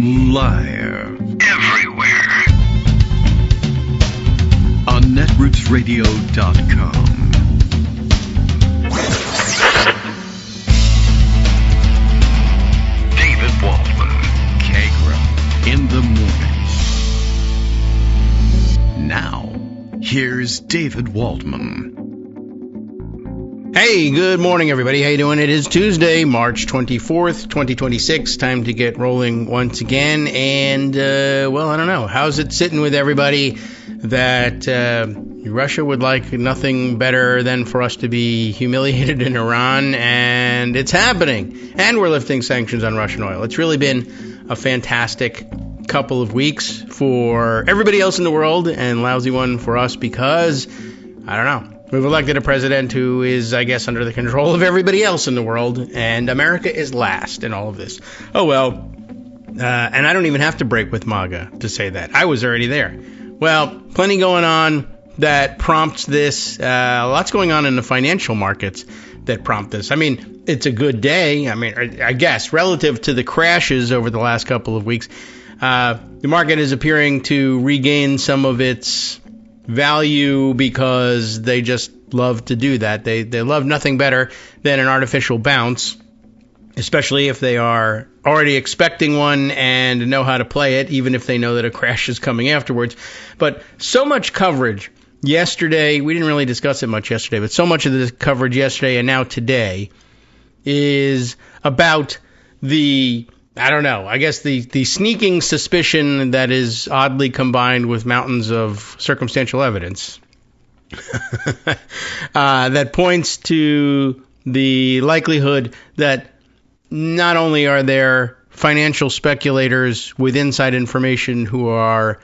Live. Everywhere. On netrootsradio.com. David Waldman. Kagro. In the morning. Now, here's David Waldman. Hey, good morning, everybody. How you doing? It is Tuesday, March 24th, 2026. Time to get rolling once again. And, well, I don't know. How's it sitting with everybody that Russia would like nothing better than for us to be humiliated in Iran? And it's happening. And we're lifting sanctions on Russian oil. It's really been a fantastic couple of weeks for everybody else in the world and lousy one for us because, I don't know. We've elected a president who is, I guess, under the control of everybody else in the world, and America is last in all of this. Oh, well, and I don't even have to break with MAGA to say that. I was already there. Well, plenty going on that prompts this. Lots going on in the financial markets that prompt this. I mean, it's a good day. I mean, I guess, relative to the crashes over the last couple of weeks, the market is appearing to regain some of its value because they just love to do that. They love nothing better than an artificial bounce, especially if they are already expecting one and know how to play it, even if they know that a crash is coming afterwards. But so much coverage yesterday, we didn't really discuss it much yesterday, but so much of the coverage yesterday and now today is about the I guess the sneaking suspicion that is oddly combined with mountains of circumstantial evidence that points to the likelihood that not only are there financial speculators with inside information who are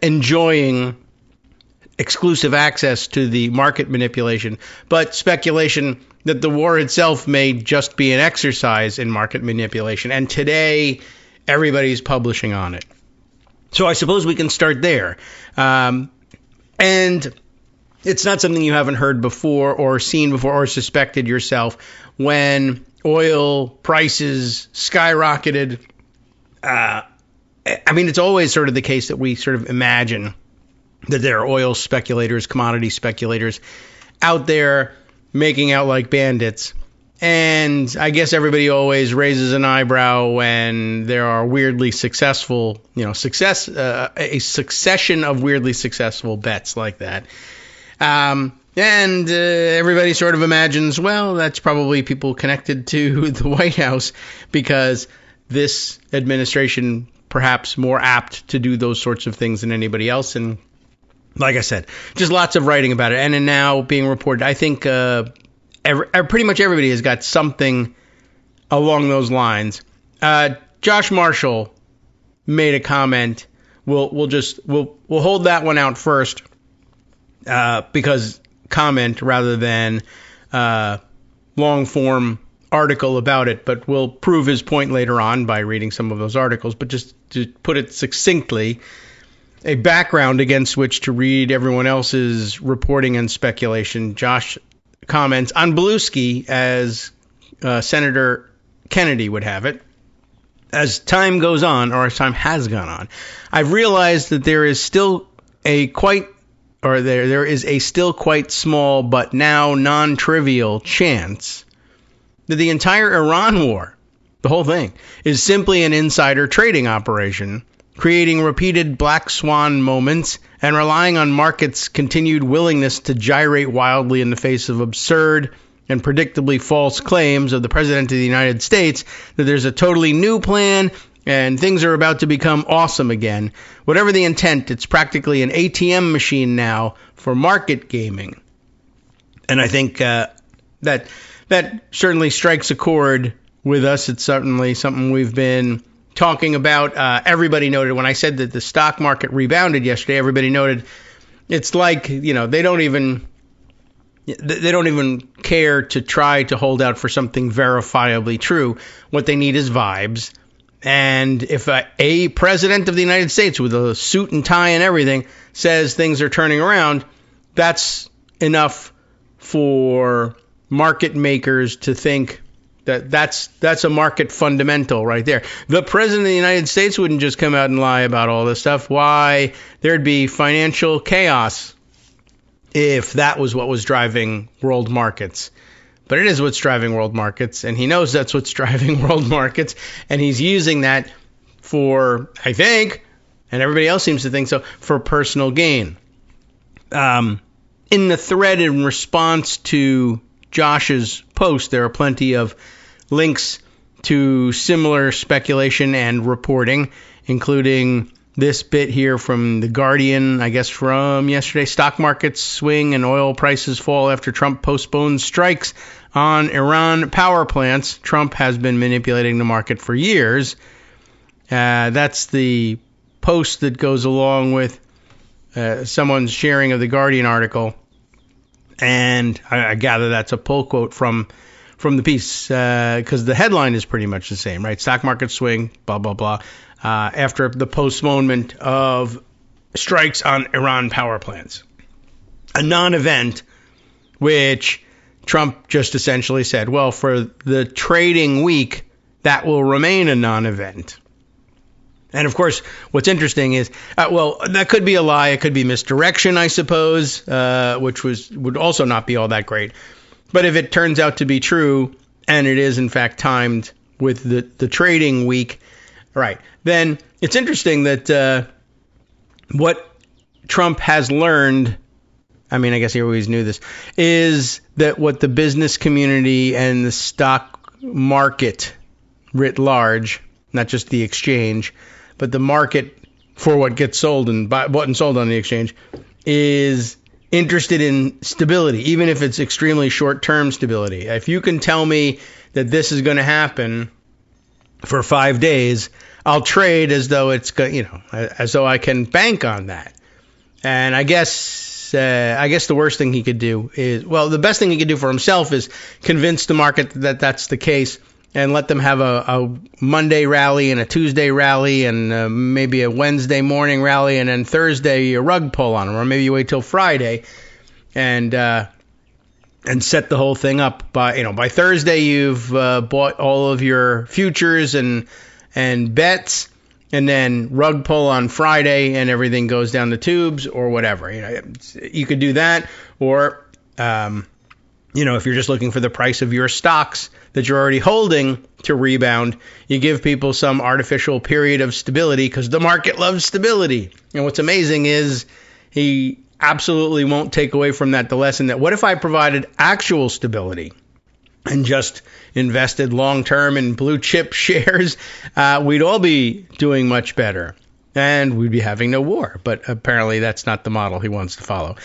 enjoying exclusive access to the market manipulation, but speculation that the war itself may just be an exercise in market manipulation. And today, everybody's publishing on it. So I suppose we can start there. And it's not something you haven't heard before or seen before or suspected yourself. When oil prices skyrocketed, I mean, it's always sort of the case that we sort of imagine that there are oil speculators, commodity speculators out there making out like bandits. And I guess everybody always raises an eyebrow when there are weirdly successful, a succession of weirdly successful bets like that. And everybody sort of imagines, well, that's probably people connected to the White House because this administration perhaps more apt to do those sorts of things than anybody else. And like I said, just lots of writing about it. And now being reported, I think pretty much everybody has got something along those lines. Josh Marshall made a comment. We'll hold that one out first because comment rather than long form article about it. But we'll prove his point later on by reading some of those articles. But just to put it succinctly, a background against which to read everyone else's reporting and speculation. Josh comments on Beluski, as Senator Kennedy would have it. As time goes on, or as time has gone on, I've realized that there is a still quite small but now non-trivial chance that the entire Iran war, the whole thing, is simply an insider trading operation, creating repeated black swan moments and relying on markets' continued willingness to gyrate wildly in the face of absurd and predictably false claims of the President of the United States that there's a totally new plan and things are about to become awesome again. Whatever the intent, it's practically an ATM machine now for market gaming. And I think that certainly strikes a chord with us. It's certainly something we've been talking about. Everybody noted when I said that the stock market rebounded yesterday, everybody noted it's like, they don't even care to try to hold out for something verifiably true. What they need is vibes. And if a president of the United States with a suit and tie and everything says things are turning around, that's enough for market makers to think That's a market fundamental right there. The president of the United States wouldn't just come out and lie about all this stuff. Why? There'd be financial chaos if that was what was driving world markets. But it is what's driving world markets, and he knows that's what's driving world markets, and he's using that for, I think, and everybody else seems to think so, for personal gain. In the thread in response to Josh's post, there are plenty of links to similar speculation and reporting, including this bit here from The Guardian, I guess from yesterday. Stock markets swing and oil prices fall after Trump postpones strikes on Iran power plants. Trump has been manipulating the market for years. That's the post that goes along with someone's sharing of the Guardian article. And I gather that's a pull quote from the piece, because the headline is pretty much the same, right? Stock market swing, blah, blah, blah, after the postponement of strikes on Iran power plants. A non-event, which Trump just essentially said, well, for the trading week, that will remain a non-event. And of course, what's interesting is, well, that could be a lie. It could be misdirection, I suppose, which would also not be all that great. But if it turns out to be true, and it is in fact timed with the trading week, right, then it's interesting that what Trump has learned, I mean, I guess he always knew this, is that what the business community and the stock market writ large, not just the exchange, but the market for what gets sold and bought and sold on the exchange, is interested in stability, even if it's extremely short-term stability. If you can tell me that this is going to happen for 5 days, I'll trade as though it's, as though I can bank on that. And I guess the worst thing he could do is, well, the best thing he could do for himself is convince the market that that's the case, and let them have a Monday rally and a Tuesday rally and maybe a Wednesday morning rally, and then Thursday a rug pull on them, or maybe you wait till Friday and set the whole thing up by Thursday you've bought all of your futures and bets, and then rug pull on Friday and everything goes down the tubes or whatever. You could do that, or if you're just looking for the price of your stocks that you're already holding to rebound, you give people some artificial period of stability because the market loves stability. And what's amazing is he absolutely won't take away from that the lesson that what if I provided actual stability and just invested long-term in blue chip shares? We'd all be doing much better and we'd be having no war. But apparently that's not the model he wants to follow.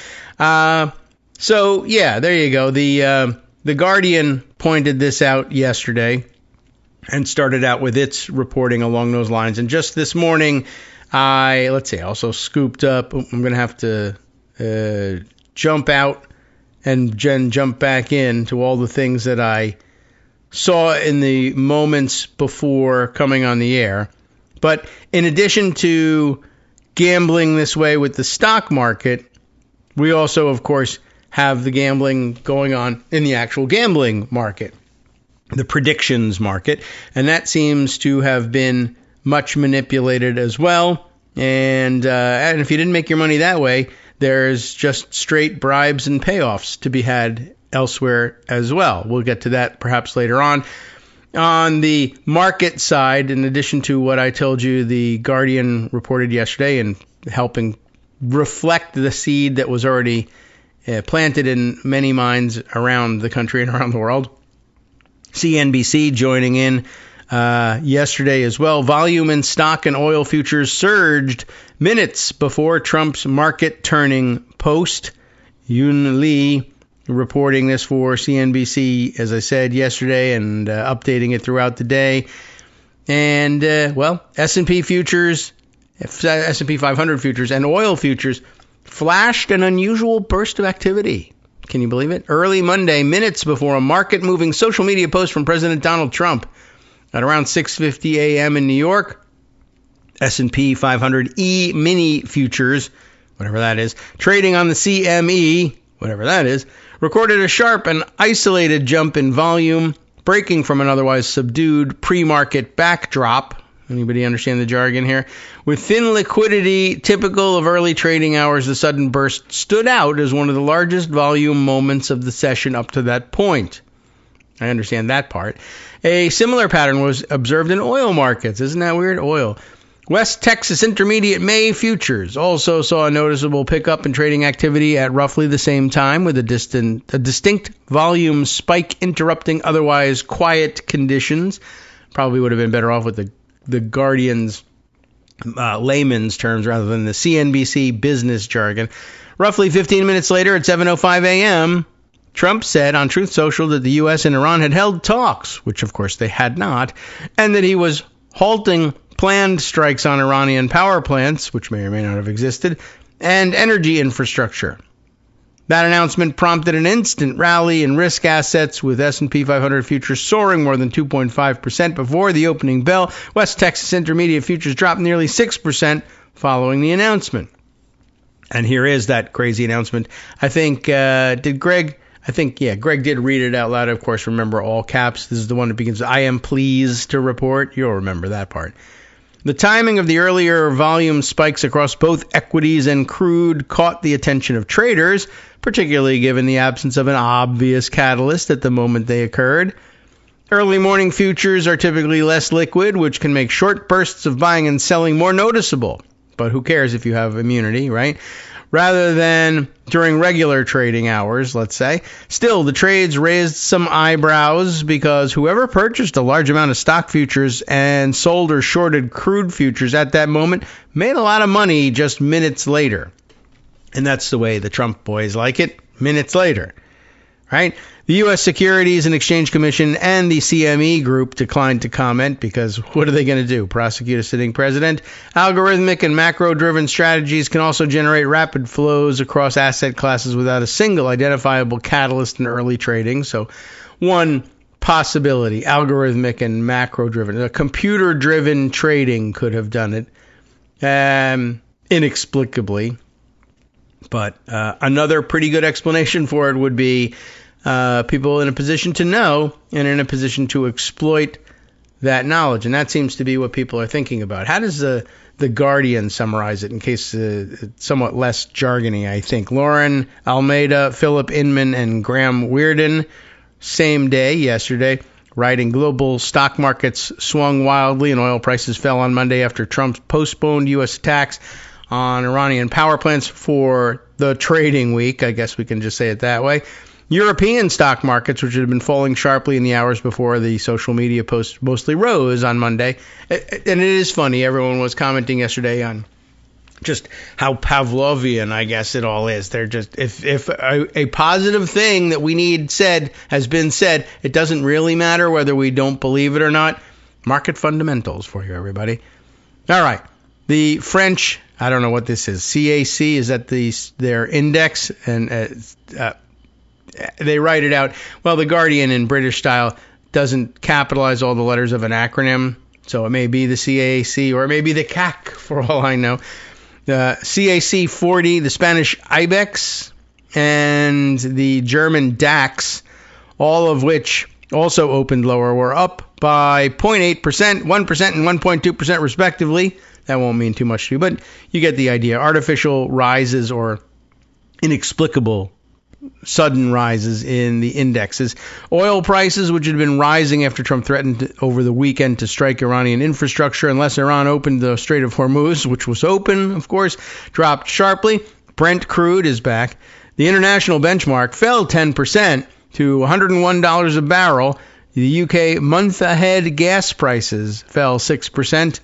So, yeah, there you go. The Guardian pointed this out yesterday and started out with its reporting along those lines. And just this morning, I also scooped up. I'm going to have to jump out and jump back in to all the things that I saw in the moments before coming on the air. But in addition to gambling this way with the stock market, we also, of course, have the gambling going on in the actual gambling market, the predictions market, and that seems to have been much manipulated as well. And if you didn't make your money that way, there's just straight bribes and payoffs to be had elsewhere as well. We'll get to that perhaps later on. On the market side, in addition to what I told you, the Guardian reported yesterday and helping reflect the seed that was already planted in many minds around the country and around the world. CNBC joining in yesterday as well. Volume in stock and oil futures surged minutes before Trump's market-turning post. Yoon Lee reporting this for CNBC, as I said yesterday, and updating it throughout the day. And, S&P futures, S&P 500 futures, and oil futures flashed an unusual burst of activity. Can you believe it? Early Monday, minutes before a market-moving social media post from President Donald Trump. At around 6:50 a.m. in New York, S&P 500 E-mini futures, whatever that is, trading on the CME, whatever that is, recorded a sharp and isolated jump in volume breaking from an otherwise subdued pre-market backdrop. Anybody understand the jargon here? With thin liquidity typical of early trading hours, the sudden burst stood out as one of the largest volume moments of the session up to that point. I understand that part. A similar pattern was observed in oil markets. Isn't that weird? Oil. West Texas Intermediate May futures also saw a noticeable pickup in trading activity at roughly the same time, with a distinct volume spike interrupting otherwise quiet conditions. Probably would have been better off with the Guardian's layman's terms rather than the CNBC business jargon. Roughly 15 minutes later at 7:05 a.m., Trump said on Truth Social that the U.S. and Iran had held talks, which of course they had not, and that he was halting planned strikes on Iranian power plants, which may or may not have existed, and energy infrastructure. That announcement prompted an instant rally in risk assets, with S&P 500 futures soaring more than 2.5% before the opening bell. West Texas Intermediate futures dropped nearly 6% following the announcement. And here is that crazy announcement. I think, Greg did read it out loud. Of course, remember all caps. This is the one that begins, I am pleased to report. You'll remember that part. The timing of the earlier volume spikes across both equities and crude caught the attention of traders, particularly given the absence of an obvious catalyst at the moment they occurred. Early morning futures are typically less liquid, which can make short bursts of buying and selling more noticeable. But who cares if you have immunity, right? Rather than during regular trading hours, let's say. Still, the trades raised some eyebrows because whoever purchased a large amount of stock futures and sold or shorted crude futures at that moment made a lot of money just minutes later. And that's the way the Trump boys like it, minutes later, right? The U.S. Securities and Exchange Commission and the CME Group declined to comment because what are they going to do? Prosecute a sitting president? Algorithmic and macro-driven strategies can also generate rapid flows across asset classes without a single identifiable catalyst in early trading. So one possibility, algorithmic and macro-driven. A computer-driven trading could have done it inexplicably. But another pretty good explanation for it would be people in a position to know and in a position to exploit that knowledge. And that seems to be what people are thinking about. How does the Guardian summarize it in case it's somewhat less jargony, I think? Lauren Almeida, Philip Inman, and Graham Weirden, same day, yesterday, writing global stock markets swung wildly and oil prices fell on Monday after Trump postponed U.S. attacks on Iranian power plants for the trading week. I guess we can just say it that way. European stock markets, which had been falling sharply in the hours before the social media post, mostly rose on Monday. And it is funny, everyone was commenting yesterday on just how Pavlovian, I guess, it all is. They're just, if a positive thing that we need said has been said, it doesn't really matter whether we don't believe it or not. Market fundamentals for you, everybody. All right. The French, I don't know what this is. CAC, is that their index? And they write it out. Well, the Guardian in British style doesn't capitalize all the letters of an acronym. So it may be the CAC or it may be the CAC for all I know. The CAC 40, the Spanish IBEX, and the German DAX, all of which also opened lower, were up by 0.8%, 1%, and 1.2% respectively. That won't mean too much to you, but you get the idea. Artificial rises or inexplicable sudden rises in the indexes. Oil prices, which had been rising after Trump threatened over the weekend to strike Iranian infrastructure unless Iran opened the Strait of Hormuz, which was open, of course, dropped sharply. Brent crude is back. The international benchmark fell 10% to $101 a barrel. The UK month-ahead gas prices fell 6%.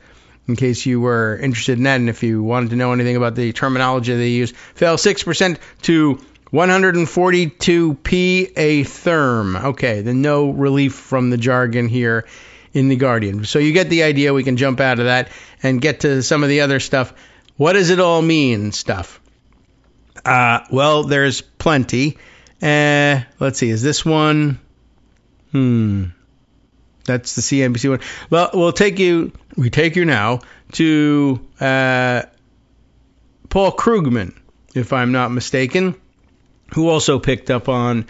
In case you were interested in that, and if you wanted to know anything about the terminology they use, fell 6% to 142p a therm. Okay, then no relief from the jargon here in the Guardian. So you get the idea. We can jump out of that and get to some of the other stuff. What does it all mean stuff? Well, there's plenty. Let's see. Is this one? That's the CNBC one. Well, we take you now to Paul Krugman, if I'm not mistaken, who also picked up on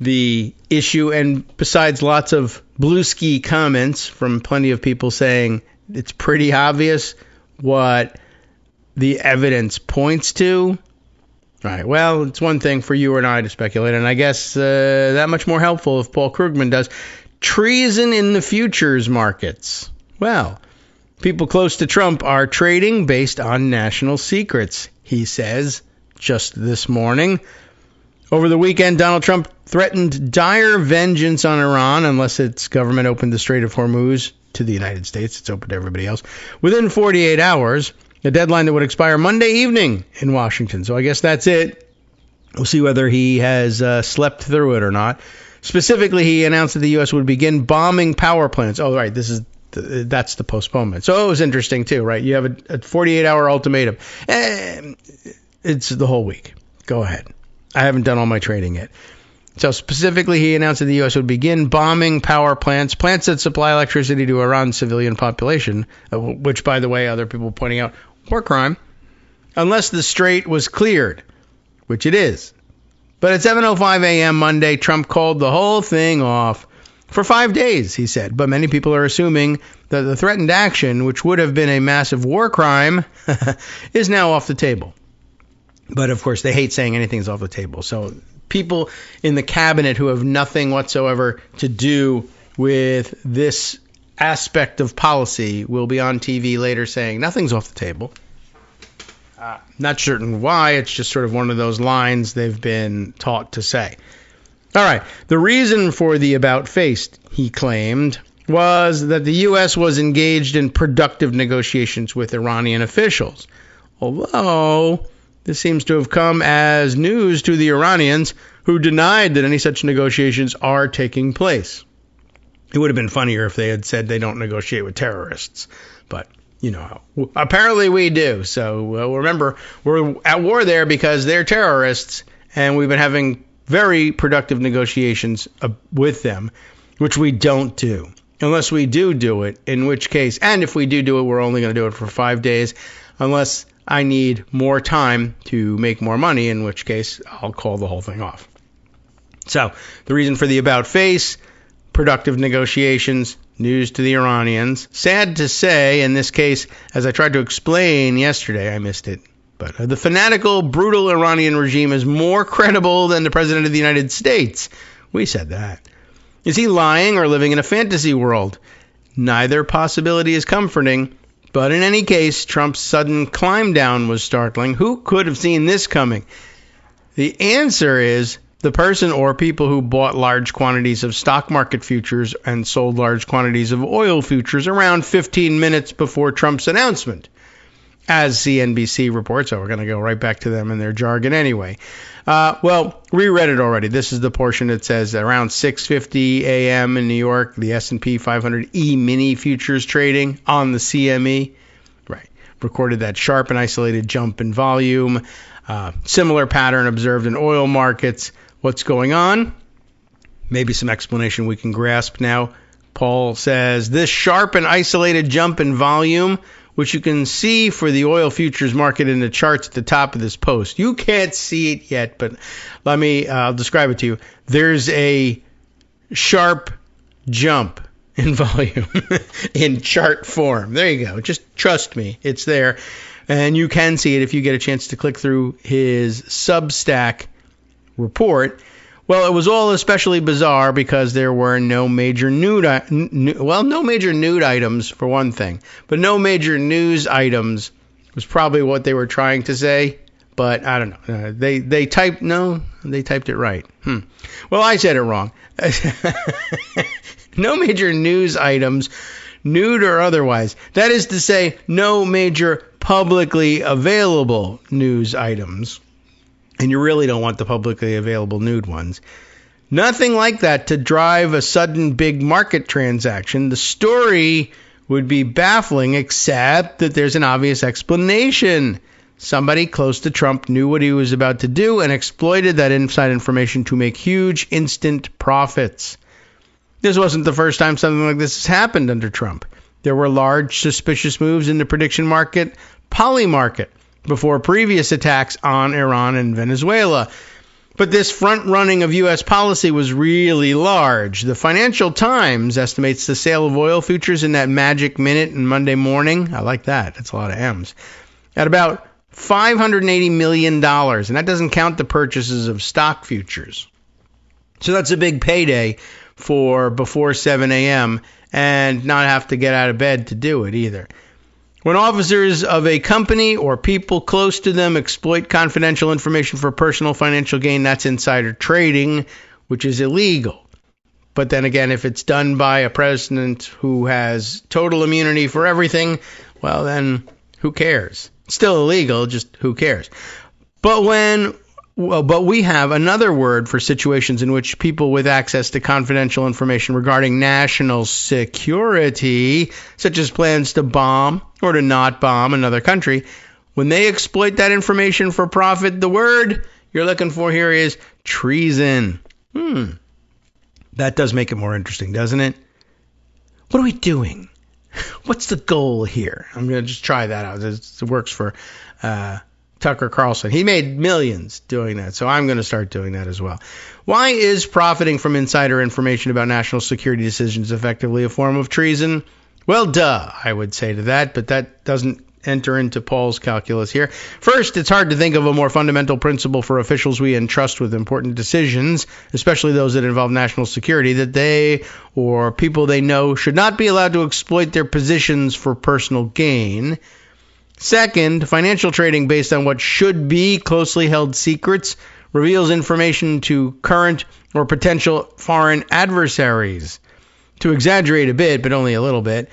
the issue. And besides lots of blue ski comments from plenty of people saying it's pretty obvious what the evidence points to. All right, well, it's one thing for you and I to speculate, and I guess that much more helpful if Paul Krugman does. Treason in the futures markets. Well, people close to Trump are trading based on national secrets, he says, just this morning. Over the weekend, Donald Trump threatened dire vengeance on Iran unless its government opened the Strait of Hormuz to the United States. It's open to everybody else. Within 48 hours, a deadline that would expire Monday evening in Washington. So I guess that's it. We'll see whether he has slept through it or not. Specifically, he announced that the U.S. would begin bombing power plants. Oh, right, that's the postponement. So it was interesting, too, right? You have a 48-hour ultimatum. It's the whole week. Go ahead. I haven't done all my trading yet. So specifically, he announced that the U.S. would begin bombing power plants that supply electricity to Iran's civilian population, which, by the way, other people pointing out, war crime, unless the strait was cleared, which it is. But at 7:05 a.m. Monday, Trump called the whole thing off for 5 days, he said. But many people are assuming that the threatened action, which would have been a massive war crime, is now off the table. But, of course, they hate saying anything's off the table. So people in the cabinet who have nothing whatsoever to do with this aspect of policy will be on TV later saying nothing's off the table. Not certain why. It's just sort of one of those lines they've been taught to say. All right. The reason for the about-face, he claimed, was that the U.S. was engaged in productive negotiations with Iranian officials. Although this seems to have come as news to the Iranians, who denied that any such negotiations are taking place. It would have been funnier if they had said they don't negotiate with terrorists. But, you know, apparently we do. So remember, we're at war there because they're terrorists, and we've been having very productive negotiations with them, which we don't do. Unless we do it, in which case, and if we do it, we're only going to do it for 5 days, unless I need more time to make more money, in which case I'll call the whole thing off. So the reason for the about face, productive negotiations, news to the Iranians. Sad to say, in this case, as I tried to explain yesterday, I missed it, but the fanatical, brutal Iranian regime is more credible than the President of the United States. We said that. Is he lying or living in a fantasy world? Neither possibility is comforting. But in any case, Trump's sudden climb down was startling. Who could have seen this coming? The answer is the person or people who bought large quantities of stock market futures and sold large quantities of oil futures around 15 minutes before Trump's announcement. As CNBC reports, so we're going to go right back to them and their jargon anyway. We read it already. This is the portion that says around 6:50 a.m. in New York, the S&P 500 E-mini futures trading on the CME. Right. Recorded that sharp and isolated jump in volume. Similar pattern observed in oil markets. What's going on? Maybe some explanation we can grasp now. Paul says this sharp and isolated jump in volume, which you can see for the oil futures market in the charts at the top of this post. You can't see it yet, but I'll describe it to you. There's a sharp jump in volume in chart form. There you go. Just trust me. It's there. And you can see it if you get a chance to click through his Substack report. Well, it was all especially bizarre because there were no major nude items for one thing, but no major news items was probably what they were trying to say. But I don't know. They typed it right. Well, I said it wrong. No major news items, nude or otherwise. That is to say, no major publicly available news items. And you really don't want the publicly available nude ones. Nothing like that to drive a sudden big market transaction. The story would be baffling, except that there's an obvious explanation. Somebody close to Trump knew what he was about to do and exploited that inside information to make huge instant profits. This wasn't the first time something like this has happened under Trump. There were large suspicious moves in the prediction market, poly market, before previous attacks on Iran and Venezuela. But this front running of U.S. policy was really large. The Financial Times estimates the sale of oil futures in that magic minute and Monday morning. I like that. That's a lot of M's. At about $580 million. And that doesn't count the purchases of stock futures. So that's a big payday for before 7 a.m. and not have to get out of bed to do it either. When officers of a company or people close to them exploit confidential information for personal financial gain, that's insider trading, which is illegal. But then again, if it's done by a president who has total immunity for everything, well, then who cares? It's still illegal, just who cares? But we have another word for situations in which people with access to confidential information regarding national security, such as plans to bomb or to not bomb another country, when they exploit that information for profit, the word you're looking for here is treason. That does make it more interesting, doesn't it? What are we doing? What's the goal here? I'm going to just try that out. It works for Tucker Carlson. He made millions doing that, so I'm going to start doing that as well. Why is profiting from insider information about national security decisions effectively a form of treason? Well, duh, I would say to that, but that doesn't enter into Paul's calculus here. First, it's hard to think of a more fundamental principle for officials we entrust with important decisions, especially those that involve national security, that they or people they know should not be allowed to exploit their positions for personal gain. Second, financial trading based on what should be closely held secrets reveals information to current or potential foreign adversaries. To exaggerate a bit, but only a little bit,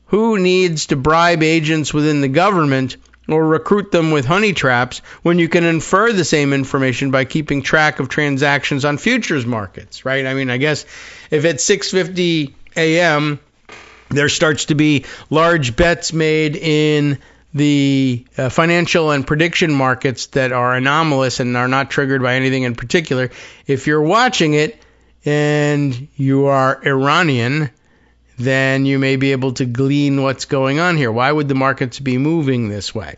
who needs to bribe agents within the government or recruit them with honey traps when you can infer the same information by keeping track of transactions on futures markets, right? I mean, I guess if at 6:50 a.m. there starts to be large bets made in the financial and prediction markets that are anomalous and are not triggered by anything in particular, if you're watching it and you are Iranian, then you may be able to glean what's going on here. Why would the markets be moving this way?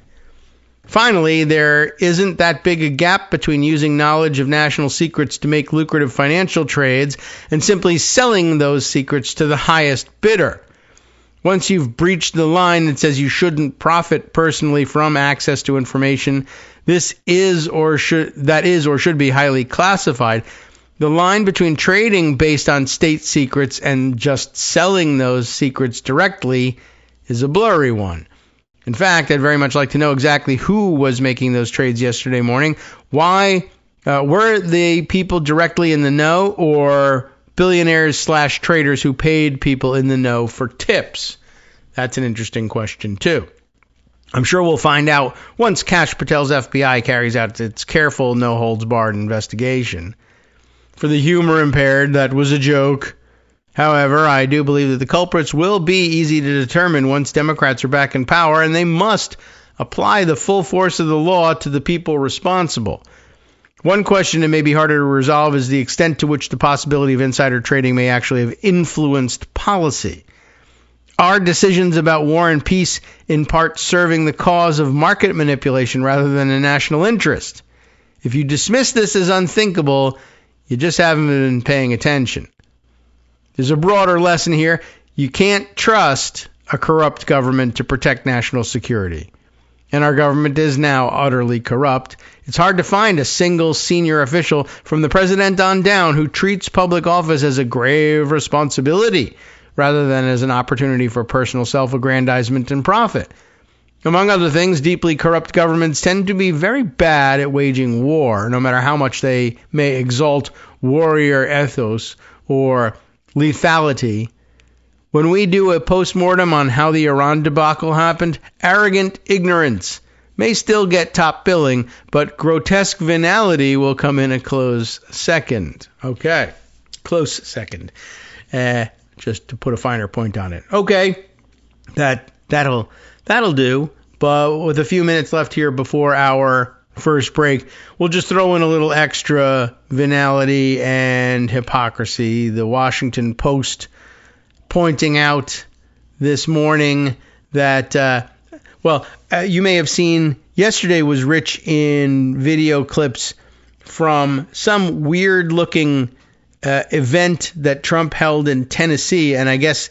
Finally, there isn't that big a gap between using knowledge of national secrets to make lucrative financial trades and simply selling those secrets to the highest bidder. Once you've breached the line that says you shouldn't profit personally from access to information, that is or should be highly classified. The line between trading based on state secrets and just selling those secrets directly is a blurry one. In fact, I'd very much like to know exactly who was making those trades yesterday morning. Why were the people directly in the know, or billionaires/traders who paid people in the know for tips? That's an interesting question, too. I'm sure we'll find out once Kash Patel's FBI carries out its careful, no-holds-barred investigation. For the humor impaired, that was a joke. However, I do believe that the culprits will be easy to determine once Democrats are back in power, and they must apply the full force of the law to the people responsible. One question that may be harder to resolve is the extent to which the possibility of insider trading may actually have influenced policy. Are decisions about war and peace in part serving the cause of market manipulation rather than a national interest? If you dismiss this as unthinkable, you just haven't been paying attention. There's a broader lesson here. You can't trust a corrupt government to protect national security. And our government is now utterly corrupt. It's hard to find a single senior official from the president on down who treats public office as a grave responsibility rather than as an opportunity for personal self-aggrandizement and profit. Among other things, deeply corrupt governments tend to be very bad at waging war, no matter how much they may exalt warrior ethos or lethality. When we do a postmortem on how the Iran debacle happened, arrogant ignorance may still get top billing, but grotesque venality will come in a close second. Okay, close second. Just to put a finer point on it. Okay, that'll do. But with a few minutes left here before our first break, we'll just throw in a little extra venality and hypocrisy. The Washington Post pointing out this morning that, you may have seen yesterday was rich in video clips from some weird-looking event that Trump held in Tennessee, and I guess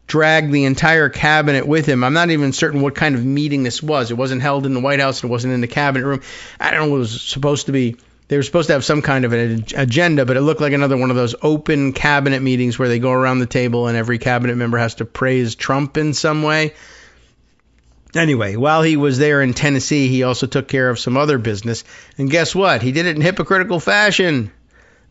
dragged the entire cabinet with him. I'm not even certain what kind of meeting this was. It wasn't held in the White House. It wasn't in the cabinet room. I don't know what it was supposed to be. They were supposed to have some kind of an agenda, but it looked like another one of those open cabinet meetings where they go around the table and every cabinet member has to praise Trump in some way. Anyway, while he was there in Tennessee, he also took care of some other business. And guess what? He did it in hypocritical fashion.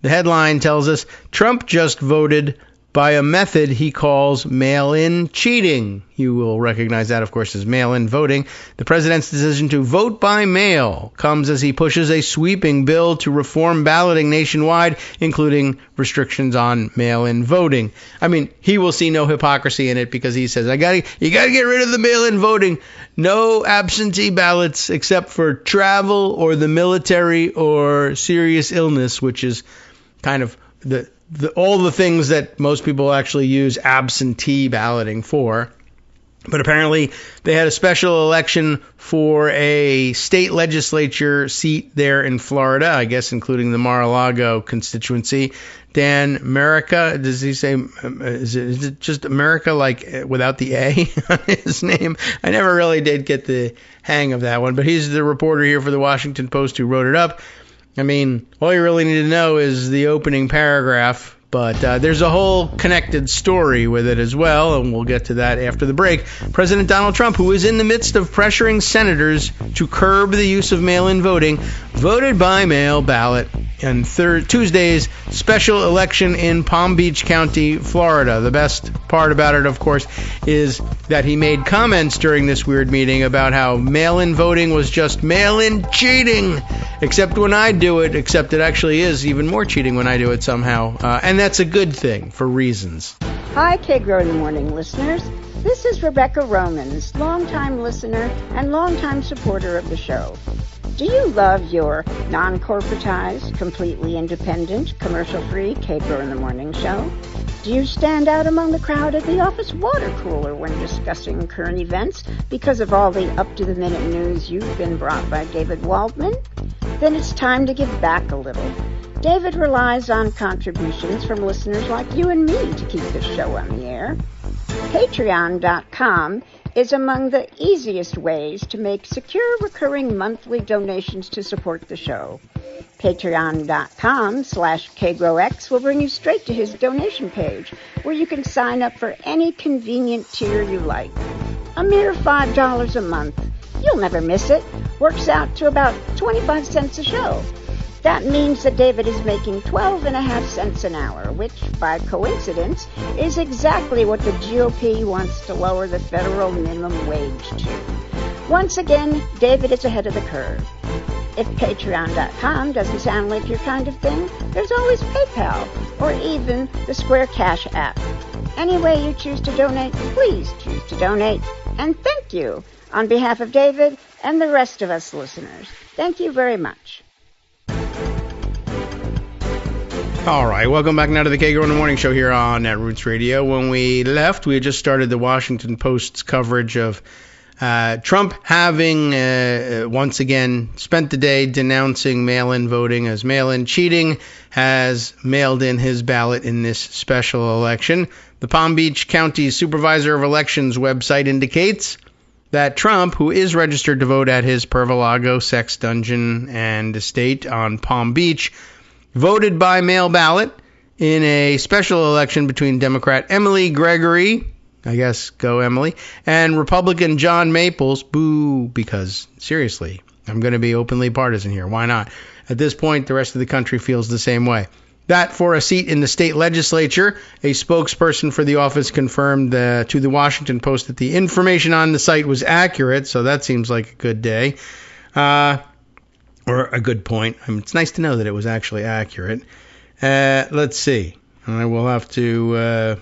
The headline tells us Trump just voted by a method he calls mail-in cheating. You will recognize that, of course, as mail-in voting. The president's decision to vote by mail comes as he pushes a sweeping bill to reform balloting nationwide, including restrictions on mail-in voting. I mean, he will see no hypocrisy in it because he says, you gotta get rid of the mail-in voting. No absentee ballots except for travel or the military or serious illness, which is kind of all the things that most people actually use absentee balloting for. But apparently they had a special election for a state legislature seat there in Florida, I guess including the Mar-a-Lago constituency. Dan America, does he say, is it just America like without the A on his name? I never really did get the hang of that one, but he's the reporter here for the Washington Post who wrote it up. I mean, all you really need to know is the opening paragraph, but there's a whole connected story with it as well, and we'll get to that after the break. President Donald Trump, who is in the midst of pressuring senators to curb the use of mail-in voting, voted by mail ballot in Tuesday's special election in Palm Beach County, Florida. The best part about it, of course, is that he made comments during this weird meeting about how mail-in voting was just mail-in cheating, except when I do it, except it actually is even more cheating when I do it somehow. And that's a good thing for reasons. Hi, Kagro in the Morning listeners. This is Rebecca Romans, longtime listener and longtime supporter of the show. Do you love your non-corporatized, completely independent, commercial-free Kagro in the Morning show? Do you stand out among the crowd at the office water cooler when discussing current events because of all the up-to-the-minute news you've been brought by David Waldman? Then it's time to give back a little. David relies on contributions from listeners like you and me to keep this show on the air. Patreon.com is among the easiest ways to make secure recurring monthly donations to support the show. Patreon.com/KagroX will bring you straight to his donation page, where you can sign up for any convenient tier you like. A mere $5 a month. You'll never miss it. Works out to about 25 cents a show. That means that David is making 12.5 cents an hour, which, by coincidence, is exactly what the GOP wants to lower the federal minimum wage to. Once again, David is ahead of the curve. If Patreon.com doesn't sound like your kind of thing, there's always PayPal, or even the Square Cash app. Any way you choose to donate, please choose to donate. And thank you on behalf of David and the rest of us listeners. Thank you very much. All right, welcome back now to the Kagro in the Morning show here on Roots Radio. When we left, we had just started the Washington Post's coverage of Trump having once again spent the day denouncing mail-in voting as mail-in cheating, has mailed in his ballot in this special election. The Palm Beach County Supervisor of Elections website indicates that Trump, who is registered to vote at his Pervalago sex dungeon and estate on Palm Beach, voted by mail ballot in a special election between Democrat Emily Gregory, I guess go Emily, and Republican John Maples. Boo, because seriously, I'm going to be openly partisan here. Why not? At this point, the rest of the country feels the same way. That for a seat in the state legislature, a spokesperson for the office confirmed to the Washington Post that the information on the site was accurate, so that seems like a good day. Or a good point. I mean, it's nice to know that it was actually accurate. Let's see. I will have to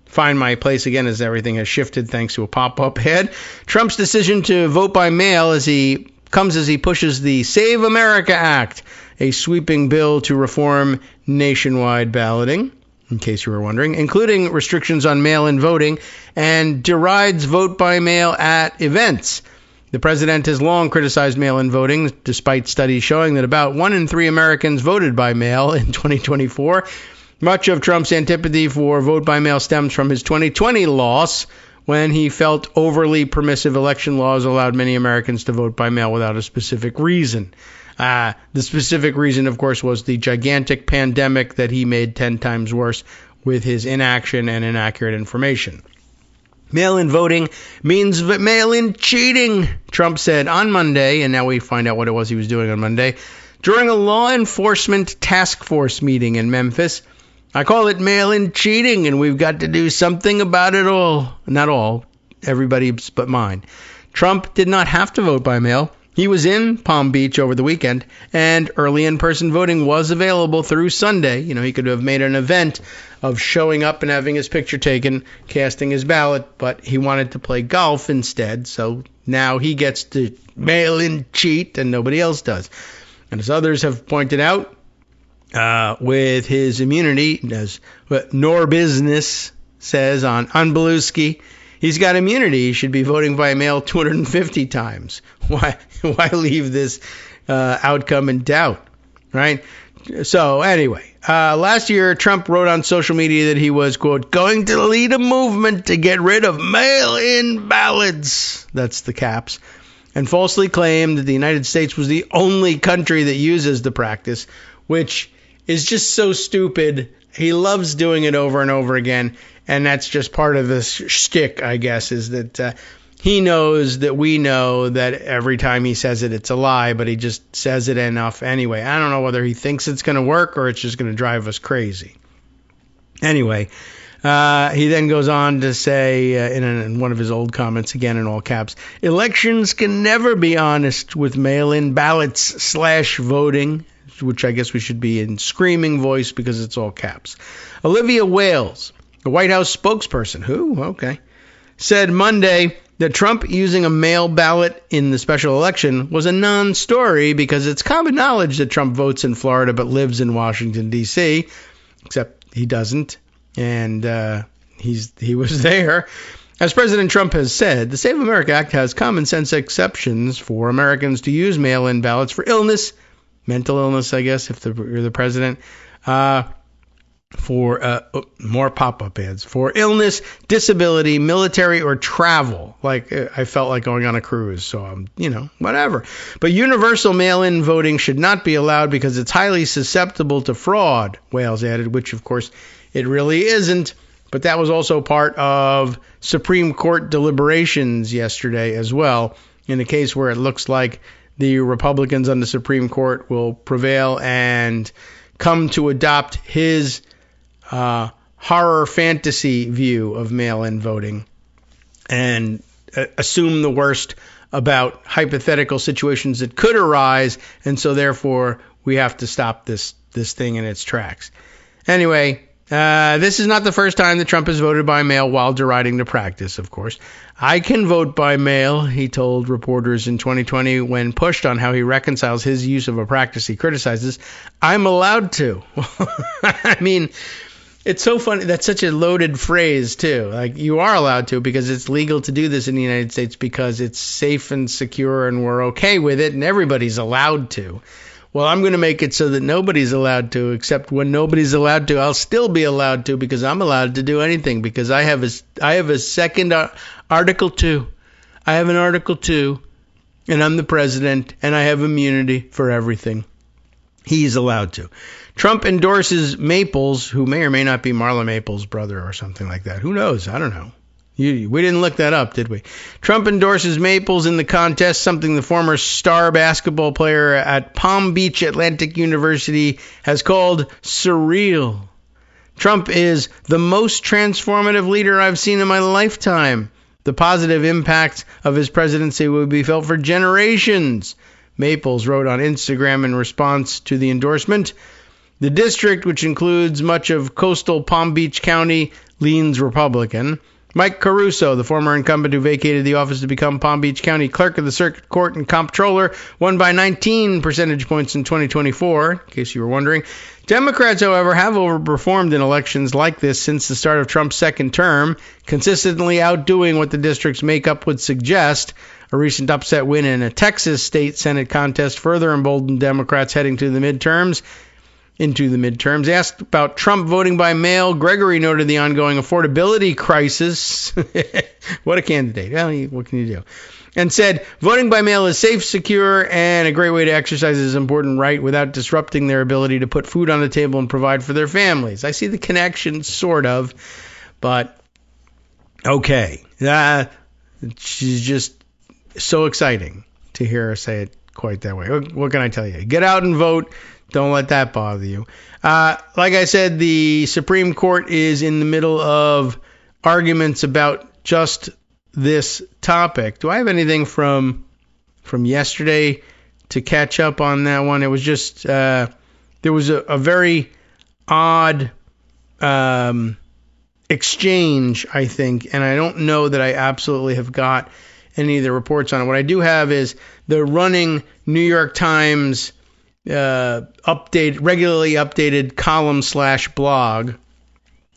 find my place again as everything has shifted thanks to a pop-up ad. Trump's decision to vote by mail as he pushes the Save America Act, a sweeping bill to reform nationwide balloting, in case you were wondering, including restrictions on mail-in voting, and derides vote by mail at events. The president has long criticized mail-in voting, despite studies showing that about 1 in 3 Americans voted by mail in 2024. Much of Trump's antipathy for vote by mail stems from his 2020 loss, when he felt overly permissive election laws allowed many Americans to vote by mail without a specific reason. The specific reason, of course, was the gigantic pandemic that he made 10 times worse with his inaction and inaccurate information. Mail-in voting means mail-in cheating, Trump said on Monday, and now we find out what it was he was doing on Monday, during a law enforcement task force meeting in Memphis. I call it mail-in cheating, and we've got to do something about it all. Not all, everybody but mine. Trump did not have to vote by mail. He was in Palm Beach over the weekend, and early in-person voting was available through Sunday. He could have made an event of showing up and having his picture taken, casting his ballot, but he wanted to play golf instead, so now he gets to mail-in cheat, and nobody else does. And as others have pointed out, with his immunity, as Nor Business says on Belusky, he's got immunity. He should be voting by mail 250 times. Why leave this outcome in doubt, right? So anyway, last year, Trump wrote on social media that he was, quote, going to lead a movement to get rid of mail-in ballots. That's the caps. And falsely claimed that the United States was the only country that uses the practice, which is just so stupid. He loves doing it over and over again. And that's just part of the shtick, I guess, is that he knows that we know that every time he says it, it's a lie, but he just says it enough anyway. I don't know whether he thinks it's going to work or it's just going to drive us crazy. Anyway, he then goes on to say in one of his old comments, again in all caps, elections can never be honest with mail-in ballots / voting, which I guess we should be in screaming voice because it's all caps. Olivia Wales, the White House spokesperson, said Monday that Trump using a mail ballot in the special election was a non-story because it's common knowledge that Trump votes in Florida but lives in Washington, D.C., except he doesn't, and he was there. As President Trump has said, the Save America Act has common sense exceptions for Americans to use mail-in ballots for illness, mental illness, I guess, if you're the president, for more pop-up ads, for illness, disability, military, or travel. Like, I felt like going on a cruise, so, whatever. But universal mail-in voting should not be allowed because it's highly susceptible to fraud, Wales added, which, of course, it really isn't. But that was also part of Supreme Court deliberations yesterday as well, in a case where it looks like the Republicans on the Supreme Court will prevail and come to adopt his horror fantasy view of mail-in voting and assume the worst about hypothetical situations that could arise, and so therefore we have to stop this thing in its tracks. Anyway, this is not the first time that Trump has voted by mail while deriding the practice, of course. I can vote by mail, he told reporters in 2020 when pushed on how he reconciles his use of a practice he criticizes. I'm allowed to. I mean, it's so funny. That's such a loaded phrase, too. Like, you are allowed to because it's legal to do this in the United States because it's safe and secure and we're okay with it and everybody's allowed to. Well, I'm going to make it so that nobody's allowed to, except when nobody's allowed to, I'll still be allowed to because I'm allowed to do anything because I have a second Article 2. I have an Article 2, and I'm the president, and I have immunity for everything. He's allowed to. Trump endorses Maples, who may or may not be Marla Maples' brother or something like that. Who knows? I don't know. We didn't look that up, did we? Trump endorses Maples in the contest, something the former star basketball player at Palm Beach Atlantic University has called surreal. Trump is the most transformative leader I've seen in my lifetime. The positive impact of his presidency will be felt for generations, Maples wrote on Instagram in response to the endorsement. The district, which includes much of coastal Palm Beach County, leans Republican. Mike Caruso, the former incumbent who vacated the office to become Palm Beach County Clerk of the Circuit Court and Comptroller, won by 19 percentage points in 2024, in case you were wondering. Democrats, however, have overperformed in elections like this since the start of Trump's second term, consistently outdoing what the district's makeup would suggest. A recent upset win in a Texas state Senate contest further emboldened Democrats heading to the midterms. Asked about Trump voting by mail, Gregory noted the ongoing affordability crisis. What a candidate. Well, what can you do? And said, voting by mail is safe, secure, and a great way to exercise this important right without disrupting their ability to put food on the table and provide for their families. I see the connection, sort of, but okay. She's just so exciting to hear her say it quite that way. What can I tell you? Get out and vote. Don't let that bother you. Like I said, the Supreme Court is in the middle of arguments about just this topic. Do I have anything from yesterday to catch up on that one? It was just there was a very odd exchange, I think, and I don't know that I absolutely have got any of the reports on it. What I do have is the running New York Times regularly updated column/blog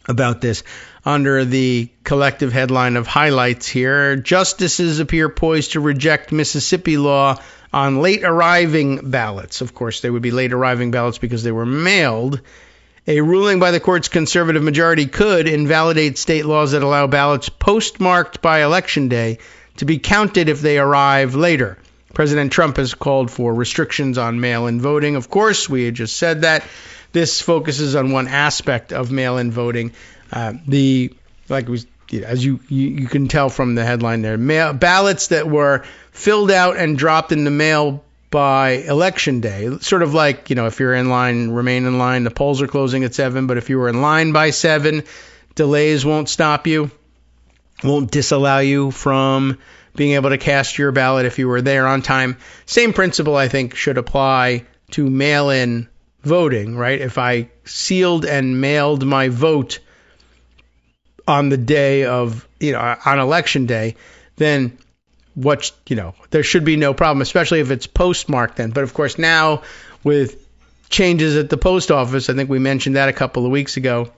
about this under the collective headline of highlights here. Justices appear poised to reject Mississippi law on late arriving ballots. Of course, they would be late arriving ballots because they were mailed. A ruling by the court's conservative majority could invalidate state laws that allow ballots postmarked by Election Day to be counted if they arrive later. President Trump has called for restrictions on mail-in voting. Of course, we had just said that. This focuses on one aspect of mail-in voting. As you can tell from the headline there, ballots that were filled out and dropped in the mail by Election Day. Sort of like, if you're in line, remain in line. The polls are closing at 7, but if you were in line by 7, delays won't stop you, won't disallow you from being able to cast your ballot if you were there on time. Same principle, I think, should apply to mail-in voting, right? If I sealed and mailed my vote on the day of, on Election Day, then there should be no problem, especially if it's postmarked then. But of course, now with changes at the post office, I think we mentioned that a couple of weeks ago,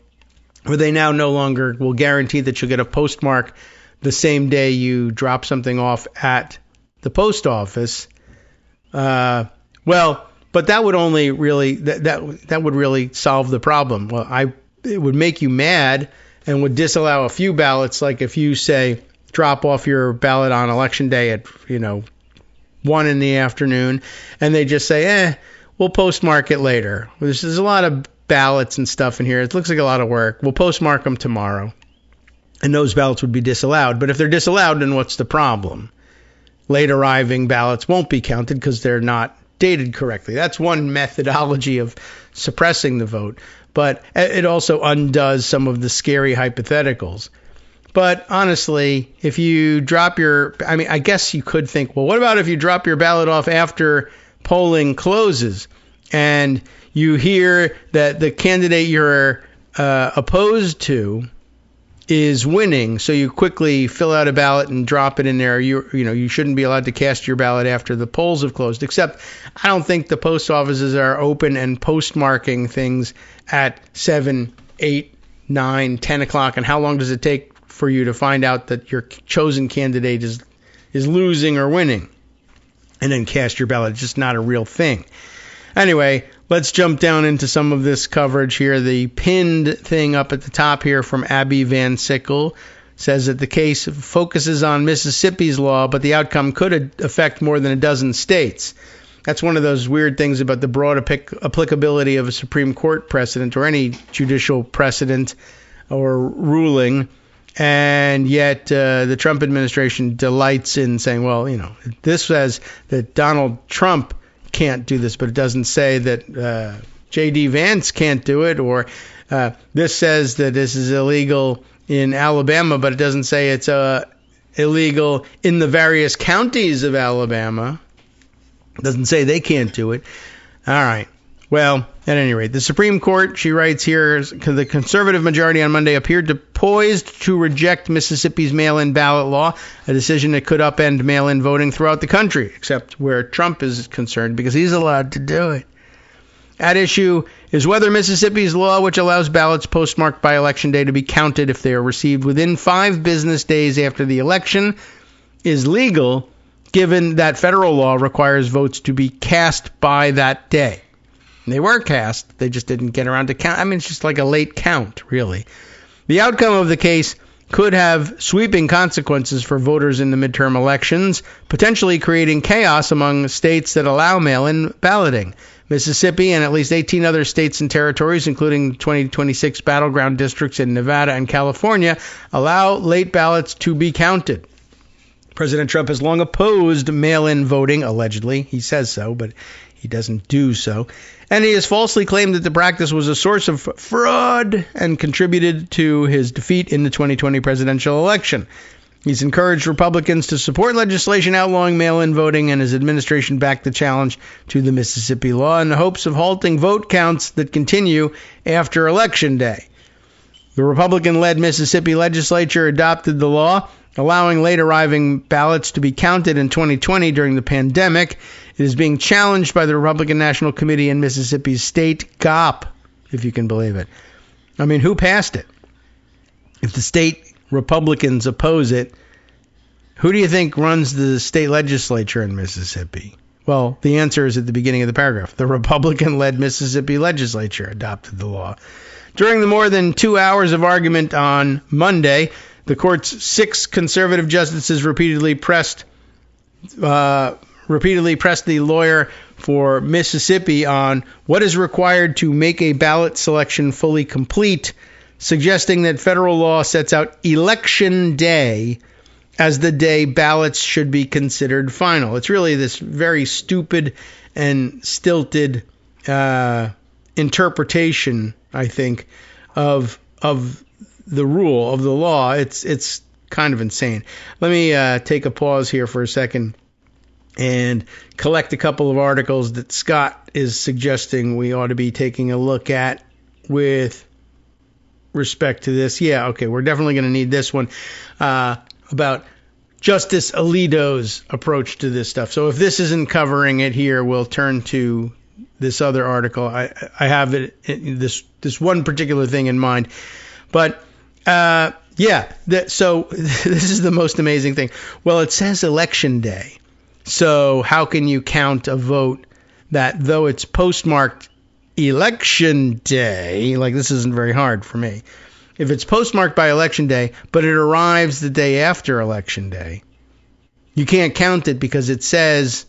where they now no longer will guarantee that you'll get a postmark the same day you drop something off at the post office. But that would only really that would really solve the problem. Well, it would make you mad and would disallow a few ballots, like if you say drop off your ballot on Election Day at 1 in the afternoon, and they just say, we'll postmark it later. There's a lot of ballots and stuff in here. It looks like a lot of work. We'll postmark them tomorrow. And those ballots would be disallowed. But if they're disallowed, then what's the problem? Late arriving ballots won't be counted because they're not dated correctly. That's one methodology of suppressing the vote. But it also undoes some of the scary hypotheticals. But honestly, if you I guess you could think, well, what about if you drop your ballot off after polling closes and you hear that the candidate you're opposed to is winning, so you quickly fill out a ballot and drop it in there. You shouldn't be allowed to cast your ballot after the polls have closed, except I don't think the post offices are open and postmarking things at 7, 8, 9, 10 o'clock. And how long does it take for you to find out that your chosen candidate is losing or winning and then cast your ballot? It's just not a real thing. Anyway, let's jump down into some of this coverage here. The pinned thing up at the top here from Abby Van Sickle says that the case focuses on Mississippi's law, but the outcome could affect more than a dozen states. That's one of those weird things about the broad applicability of a Supreme Court precedent or any judicial precedent or ruling. And yet the Trump administration delights in saying, well, this says that Donald Trump can't do this, but it doesn't say that J.D. Vance can't do it, or this says that this is illegal in Alabama, but it doesn't say it's illegal in the various counties of Alabama. It doesn't say they can't do it. All right. Well, at any rate, the Supreme Court, she writes here, the conservative majority on Monday appeared poised to reject Mississippi's mail-in ballot law, a decision that could upend mail-in voting throughout the country, except where Trump is concerned, because he's allowed to do it. At issue is whether Mississippi's law, which allows ballots postmarked by Election Day to be counted if they are received within 5 business days after the election, is legal, given that federal law requires votes to be cast by that day. And they were cast, they just didn't get around to count. I mean, it's just like a late count, really. The outcome of the case could have sweeping consequences for voters in the midterm elections, potentially creating chaos among states that allow mail-in balloting. Mississippi and at least 18 other states and territories, including 2026 battleground districts in Nevada and California, allow late ballots to be counted. President Trump has long opposed mail-in voting, allegedly. He says so, but he doesn't do so. And he has falsely claimed that the practice was a source of fraud and contributed to his defeat in the 2020 presidential election. He's encouraged Republicans to support legislation outlawing mail-in voting, and his administration backed the challenge to the Mississippi law in the hopes of halting vote counts that continue after Election Day. The Republican-led Mississippi legislature adopted the law, allowing late-arriving ballots to be counted in 2020 during the pandemic. It is being challenged by the Republican National Committee in Mississippi's state GOP, if you can believe it. I mean, who passed it? If the state Republicans oppose it, who do you think runs the state legislature in Mississippi? Well, the answer is at the beginning of the paragraph. The Republican-led Mississippi legislature adopted the law. During the more than 2 hours of argument on Monday, the court's 6 conservative justices repeatedly pressed the lawyer for Mississippi on what is required to make a ballot selection fully complete, suggesting that federal law sets out Election Day as the day ballots should be considered final. It's really this very stupid and stilted interpretation, I think, of the rule, of the law. It's kind of insane. Let me take a pause here for a second and collect a couple of articles that Scott is suggesting we ought to be taking a look at with respect to this. Yeah, okay, we're definitely going to need this one about Justice Alito's approach to this stuff. So if this isn't covering it here, we'll turn to this other article. I have this one particular thing in mind. But so this is the most amazing thing. Well, it says Election Day. So how can you count a vote that, though it's postmarked Election Day, like this isn't very hard for me, if it's postmarked by Election Day, but it arrives the day after Election Day, you can't count it because it says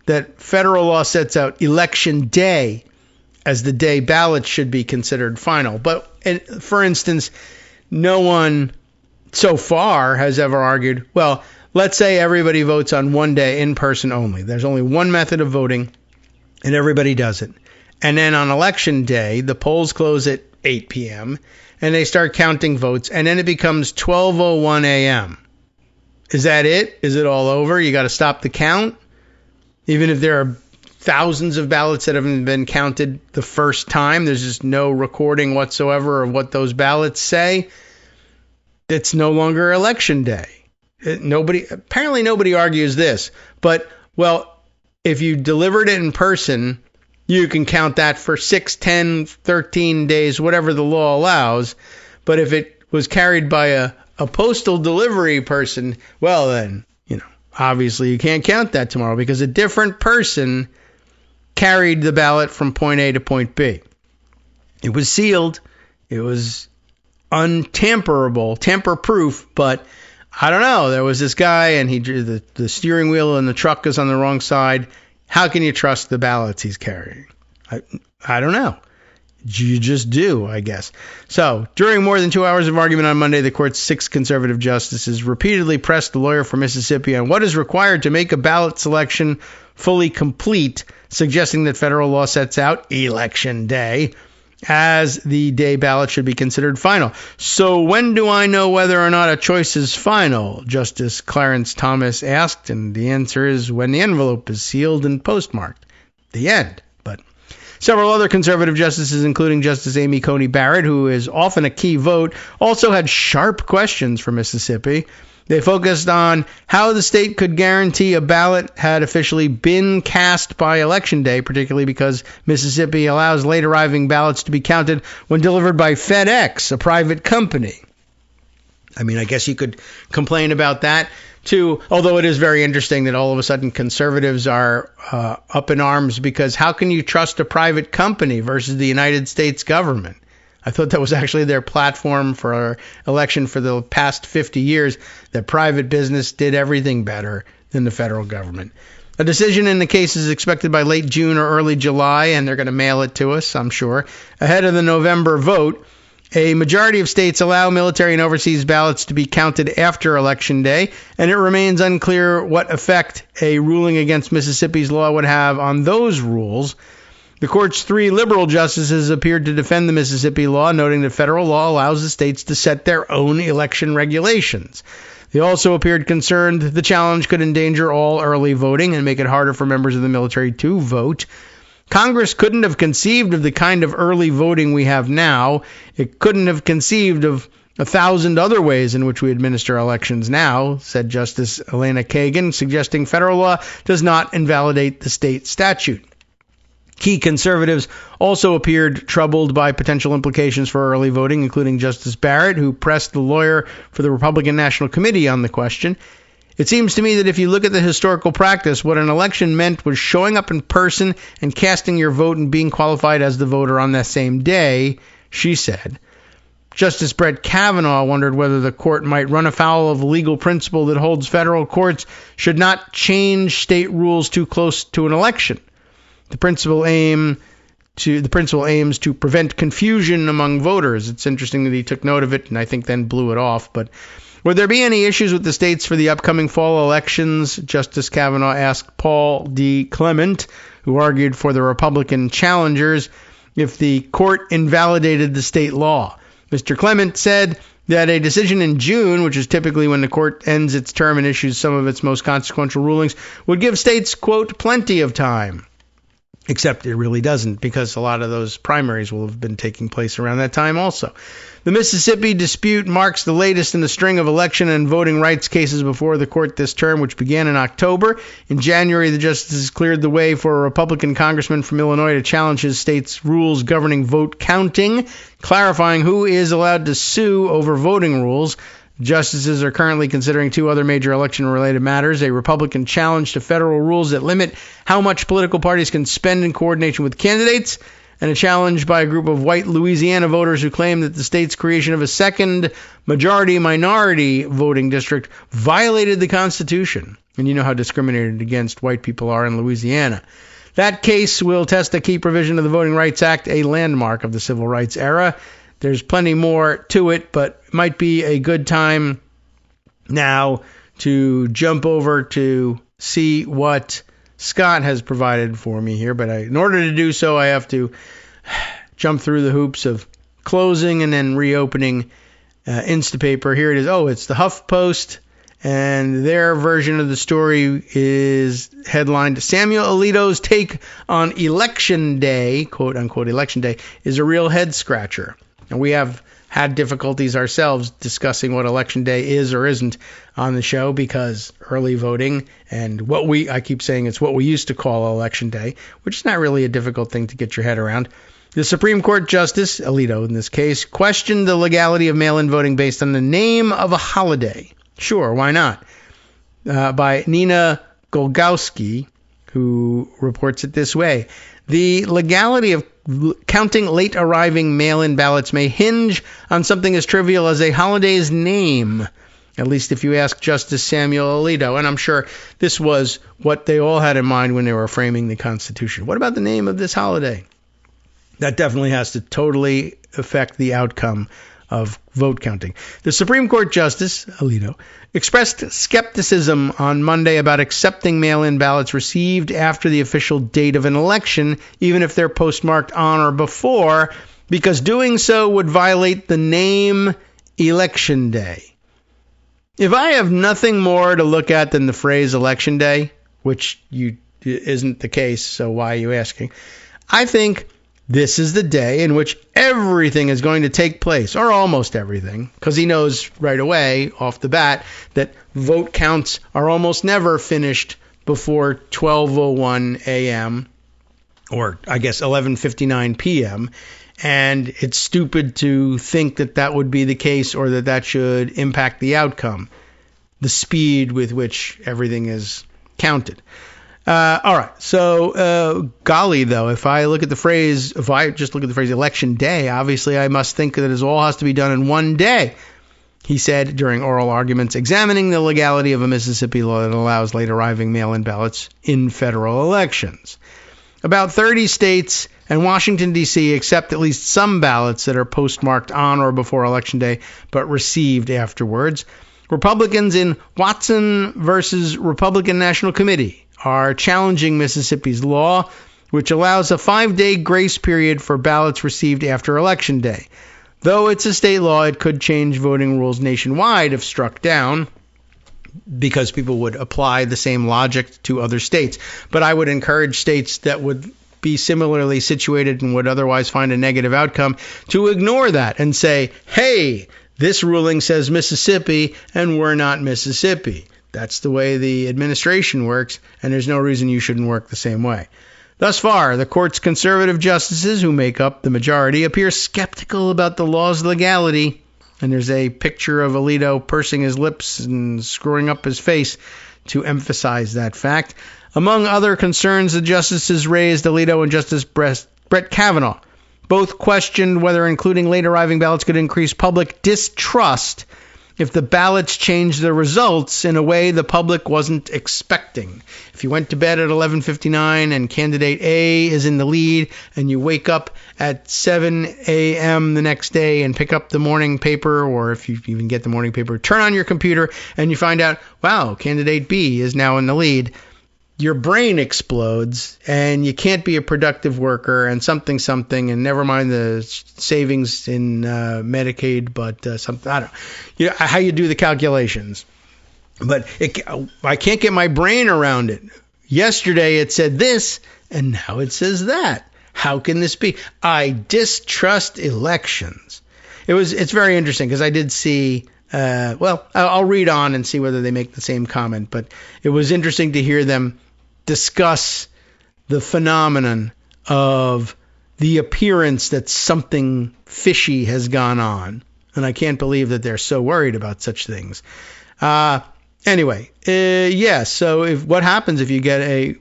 that federal law sets out Election Day as the day ballots should be considered final. But for instance, no one so far has ever argued, well, let's say everybody votes on one day in person only. There's only one method of voting, and everybody does it. And then on Election Day, the polls close at 8 p.m., and they start counting votes, and then it becomes 12:01 a.m. Is that it? Is it all over? You got to stop the count? Even if there are thousands of ballots that haven't been counted the first time, there's just no recording whatsoever of what those ballots say. It's no longer Election Day. Apparently nobody argues this, but, well, if you delivered it in person, you can count that for 6, 10, 13 days, whatever the law allows. But if it was carried by a postal delivery person, well then, obviously you can't count that tomorrow because a different person carried the ballot from point A to point B. It was sealed. It was untamperable, tamper-proof, but I don't know. There was this guy, and the steering wheel and the truck is on the wrong side. How can you trust the ballots he's carrying? I don't know. You just do, I guess. So, during more than 2 hours of argument on Monday, the court's 6 conservative justices repeatedly pressed the lawyer for Mississippi on what is required to make a ballot selection fully complete, suggesting that federal law sets out Election Day as the day ballot should be considered final. So when do I know whether or not a choice is final? Justice Clarence Thomas asked, and the answer is when the envelope is sealed and postmarked. The end. But several other conservative justices, including Justice Amy Coney Barrett, who is often a key vote, also had sharp questions for Mississippi. They focused on how the state could guarantee a ballot had officially been cast by Election Day, particularly because Mississippi allows late arriving ballots to be counted when delivered by FedEx, a private company. I mean, I guess you could complain about that too, although it is very interesting that all of a sudden conservatives are up in arms because how can you trust a private company versus the United States government? I thought that was actually their platform for our election for the past 50 years, that private business did everything better than the federal government. A decision in the case is expected by late June or early July, and they're going to mail it to us, I'm sure. Ahead of the November vote, a majority of states allow military and overseas ballots to be counted after Election Day, and it remains unclear what effect a ruling against Mississippi's law would have on those rules. The court's 3 liberal justices appeared to defend the Mississippi law, noting that federal law allows the states to set their own election regulations. They also appeared concerned the challenge could endanger all early voting and make it harder for members of the military to vote. Congress couldn't have conceived of the kind of early voting we have now. It couldn't have conceived of 1,000 other ways in which we administer elections now, said Justice Elena Kagan, suggesting federal law does not invalidate the state statute. Key conservatives also appeared troubled by potential implications for early voting, including Justice Barrett, who pressed the lawyer for the Republican National Committee on the question. It seems to me that if you look at the historical practice, what an election meant was showing up in person and casting your vote and being qualified as the voter on that same day, she said. Justice Brett Kavanaugh wondered whether the court might run afoul of a legal principle that holds federal courts should not change state rules too close to an election. The principle aims to prevent confusion among voters. It's interesting that he took note of it and I think then blew it off. But would there be any issues with the states for the upcoming fall elections? Justice Kavanaugh asked Paul D. Clement, who argued for the Republican challengers, if the court invalidated the state law. Mr. Clement said that a decision in June, which is typically when the court ends its term and issues some of its most consequential rulings, would give states, quote, plenty of time. Except it really doesn't, because a lot of those primaries will have been taking place around that time also. The Mississippi dispute marks the latest in a string of election and voting rights cases before the court this term, which began in October. In January, the justices cleared the way for a Republican congressman from Illinois to challenge his state's rules governing vote counting, clarifying who is allowed to sue over voting rules. Justices are currently considering 2 other major election-related matters, a Republican challenge to federal rules that limit how much political parties can spend in coordination with candidates, and a challenge by a group of white Louisiana voters who claim that the state's creation of a second majority-minority voting district violated the Constitution. And you know how discriminated against white people are in Louisiana. That case will test a key provision of the Voting Rights Act, a landmark of the civil rights era. There's plenty more to it, but it might be a good time now to jump over to see what Scott has provided for me here. But in order to do so, I have to jump through the hoops of closing and then reopening Instapaper. Here it is. Oh, it's the HuffPost, and their version of the story is headlined, Samuel Alito's take on Election Day, quote-unquote Election Day, is a real head-scratcher. And we have had difficulties ourselves discussing what Election Day is or isn't on the show because early voting and I keep saying it's what we used to call Election Day, which is not really a difficult thing to get your head around. The Supreme Court Justice, Alito in this case, questioned the legality of mail-in voting based on the name of a holiday. Sure, why not? By Nina Golgowski, who reports it this way. The legality of counting late arriving mail-in ballots may hinge on something as trivial as a holiday's name, at least if you ask Justice Samuel Alito. And I'm sure this was what they all had in mind when they were framing the Constitution. What about the name of this holiday? That definitely has to totally affect the outcome of vote counting. The Supreme Court Justice, Alito, expressed skepticism on Monday about accepting mail-in ballots received after the official date of an election, even if they're postmarked on or before, because doing so would violate the name Election Day. If I have nothing more to look at than the phrase Election Day, which isn't the case, so why are you asking? I think this is the day in which everything is going to take place, or almost everything, because he knows right away, off the bat, that vote counts are almost never finished before 12:01 a.m., or I guess 11:59 p.m., and it's stupid to think that that would be the case or that that should impact the outcome, the speed with which everything is counted. All right. So, golly, though, if I just look at the phrase election day, obviously I must think that it all has to be done in one day, he said during oral arguments examining the legality of a Mississippi law that allows late arriving mail-in ballots in federal elections. About 30 states and Washington, D.C. accept at least some ballots that are postmarked on or before Election Day, but received afterwards. Republicans in Watson versus Republican National Committee are challenging Mississippi's law, which allows a 5-day grace period for ballots received after Election Day. Though it's a state law, it could change voting rules nationwide if struck down, because people would apply the same logic to other states. But I would encourage states that would be similarly situated and would otherwise find a negative outcome to ignore that and say, hey, this ruling says Mississippi and we're not Mississippi. That's the way the administration works, and there's no reason you shouldn't work the same way. Thus far, the court's conservative justices, who make up the majority, appear skeptical about the law's legality. And there's a picture of Alito pursing his lips and screwing up his face to emphasize that fact. Among other concerns the justices raised, Alito and Justice Brett Kavanaugh both questioned whether including late arriving ballots could increase public distrust if the ballots changed the results in a way the public wasn't expecting. If you went to bed at 11:59 and candidate A is in the lead, and you wake up at 7 a.m. the next day and pick up the morning paper, or if you even get the morning paper, turn on your computer and you find out, wow, candidate B is now in the lead, your brain explodes and you can't be a productive worker and something, and never mind the savings in Medicaid, but something, I don't know, how you do the calculations. But I can't get my brain around it. Yesterday it said this and now it says that. How can this be? I distrust elections. It's very interesting because I did see, I'll read on and see whether they make the same comment, but it was interesting to hear them discuss the phenomenon of the appearance that something fishy has gone on. And I can't believe that they're so worried about such things. So what happens if you get a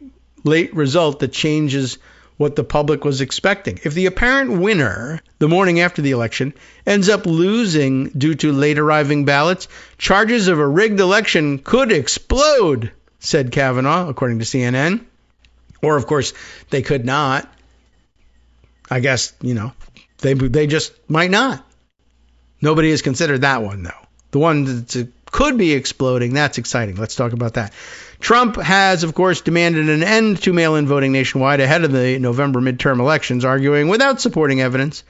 late result that changes what the public was expecting? If the apparent winner, the morning after the election, ends up losing due to late arriving ballots, charges of a rigged election could explode, said Kavanaugh, according to CNN. Or, of course, they could not. I guess, they just might not. Nobody has considered that one, though. The one that could be exploding, that's exciting. Let's talk about that. Trump has, of course, demanded an end to mail-in voting nationwide ahead of the November midterm elections, arguing without supporting evidence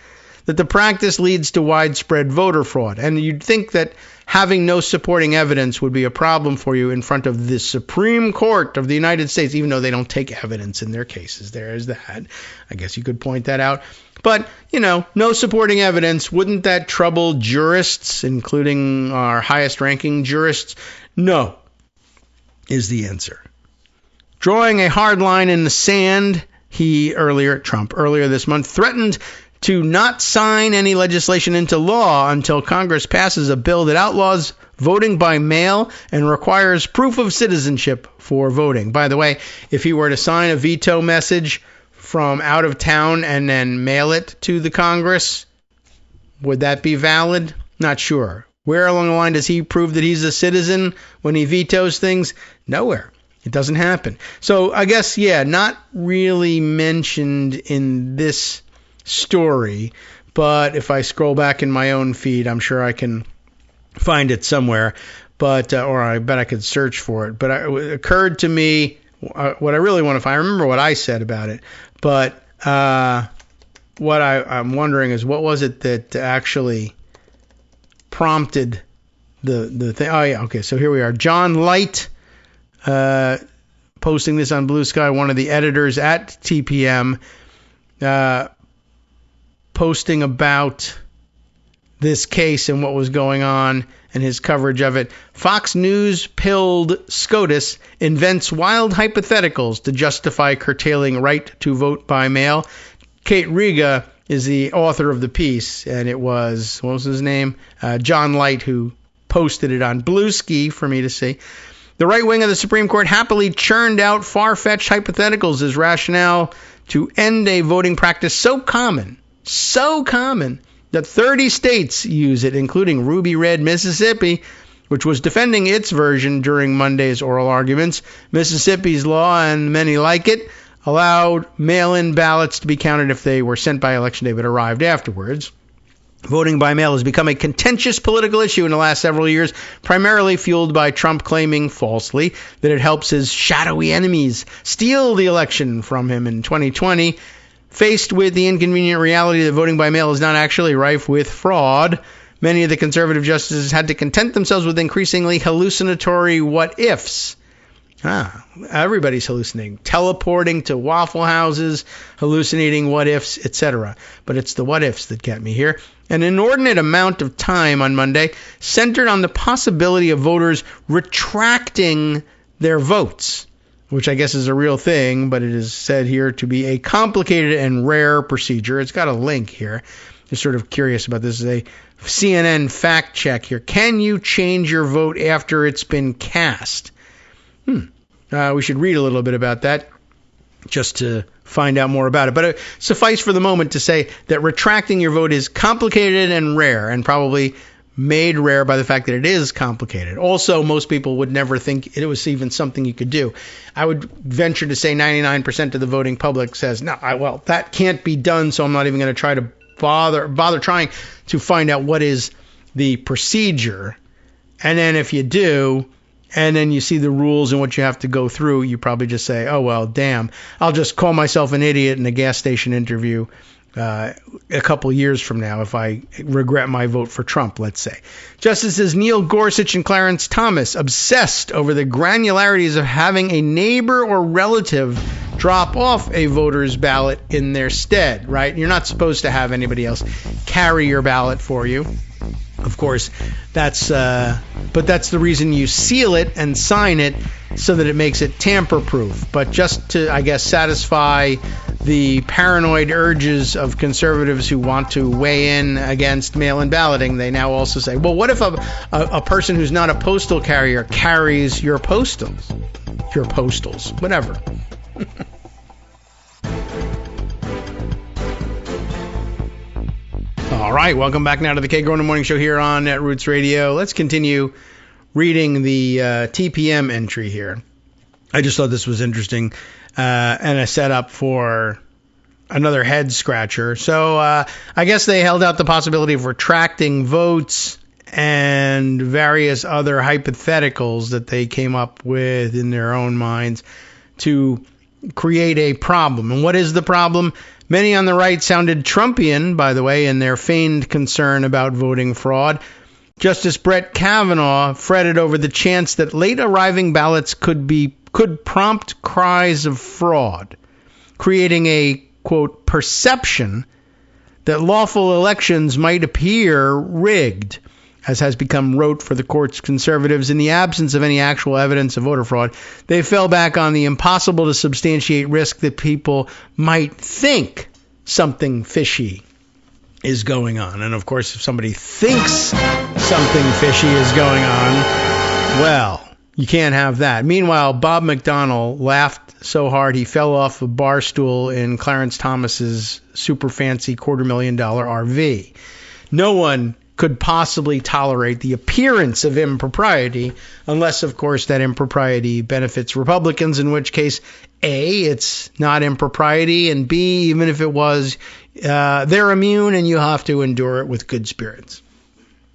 that the practice leads to widespread voter fraud. And you'd think that having no supporting evidence would be a problem for you in front of the Supreme Court of the United States, even though they don't take evidence in their cases. There is that. I guess you could point that out. But, no supporting evidence. Wouldn't that trouble jurists, including our highest ranking jurists? No, is the answer. Drawing a hard line in the sand, Trump earlier this month threatened to not sign any legislation into law until Congress passes a bill that outlaws voting by mail and requires proof of citizenship for voting. By the way, if he were to sign a veto message from out of town and then mail it to the Congress, would that be valid? Not sure. Where along the line does he prove that he's a citizen when he vetoes things? Nowhere. It doesn't happen. So I guess, not really mentioned in this story, but if I scroll back in my own feed, I'm sure I can find it somewhere, but or I bet I could search for it. But it occurred to me what I really want to find. I remember what I said about it, but what I'm wondering is what was it that actually prompted the thing. Oh yeah, okay, so here we are. John Light posting this on Blue Sky, one of the editors at TPM, posting about this case and what was going on and his coverage of it. Fox News pilled SCOTUS invents wild hypotheticals to justify curtailing right to vote by mail. Kate Riga is the author of the piece, and it was, what was his name? John Light, who posted it on Bluesky for me to see. The right wing of the Supreme Court happily churned out far-fetched hypotheticals as rationale to end a voting practice so common that 30 states use it, including ruby red Mississippi, which was defending its version during Monday's oral arguments. Mississippi's law, and many like it, allowed mail-in ballots to be counted if they were sent by election day but arrived afterwards. Voting by mail has become a contentious political issue in the last several years, primarily fueled by Trump claiming falsely that it helps his shadowy enemies steal the election from him in 2020. Faced with the inconvenient reality that voting by mail is not actually rife with fraud, many of the conservative justices had to content themselves with increasingly hallucinatory what-ifs. Everybody's hallucinating. Teleporting to Waffle Houses, hallucinating what-ifs, etc. But it's the what-ifs that get me here. An inordinate amount of time on Monday centered on the possibility of voters retracting their votes, which I guess is a real thing, but it is said here to be a complicated and rare procedure. It's got a link here. Just sort of curious about this. This is a CNN fact check here. Can you change your vote after it's been cast? We should read a little bit about that just to find out more about it. But suffice for the moment to say that retracting your vote is complicated and rare, and probably made rare by the fact that it is complicated. Also, most people would never think it was even something you could do. I would venture to say 99% of the voting public says, no, that can't be done, so I'm not even going to try to bother trying to find out what is the procedure. And then if you do, and then you see the rules and what you have to go through, you probably just say, oh, well, damn, I'll just call myself an idiot in a gas station interview a couple years from now if I regret my vote for Trump, let's say. Justices Neil Gorsuch and Clarence Thomas obsessed over the granularities of having a neighbor or relative drop off a voter's ballot in their stead, right? You're not supposed to have anybody else carry your ballot for you. Of course, but that's the reason you seal it and sign it so that it makes it tamper-proof. But just to, I guess, satisfy the paranoid urges of conservatives who want to weigh in against mail-in balloting, they now also say, well, what if a person who's not a postal carrier carries your postals, whatever. All right, welcome back now to the Kagro in the Morning Show here on Net Roots Radio. Let's continue reading the TPM entry here. I just thought this was interesting and a setup for another head scratcher. So I guess they held out the possibility of retracting votes and various other hypotheticals that they came up with in their own minds to create a problem. And what is the problem? Many on the right sounded Trumpian, by the way, in their feigned concern about voting fraud. Justice Brett Kavanaugh fretted over the chance that late arriving ballots could prompt cries of fraud, creating a, quote, perception that lawful elections might appear rigged, as has become rote for the court's conservatives. In the absence of any actual evidence of voter fraud, they fell back on the impossible to substantiate risk that people might think something fishy is going on. And of course, if somebody thinks something fishy is going on, well, you can't have that. Meanwhile, Bob McDonnell laughed so hard he fell off a bar stool in Clarence Thomas's super fancy $250,000 RV. No one could possibly tolerate the appearance of impropriety unless, of course, that impropriety benefits Republicans, in which case, A, it's not impropriety, and B, even if it was, they're immune and you have to endure it with good spirits.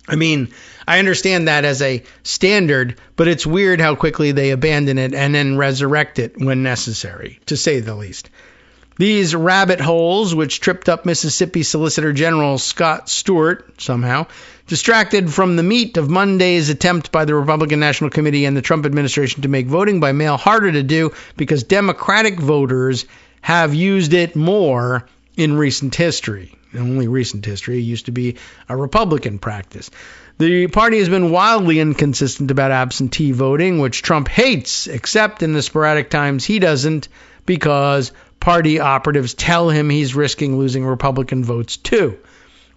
I mean, I understand that as a standard, but it's weird how quickly they abandon it and then resurrect it when necessary, to say the least. These rabbit holes, which tripped up Mississippi Solicitor General Scott Stewart, somehow, distracted from the meat of Monday's attempt by the Republican National Committee and the Trump administration to make voting by mail harder to do because Democratic voters have used it more in recent history. in only recent history. It used to be a Republican practice. The party has been wildly inconsistent about absentee voting, which Trump hates, except in the sporadic times he doesn't, because party operatives tell him he's risking losing Republican votes too.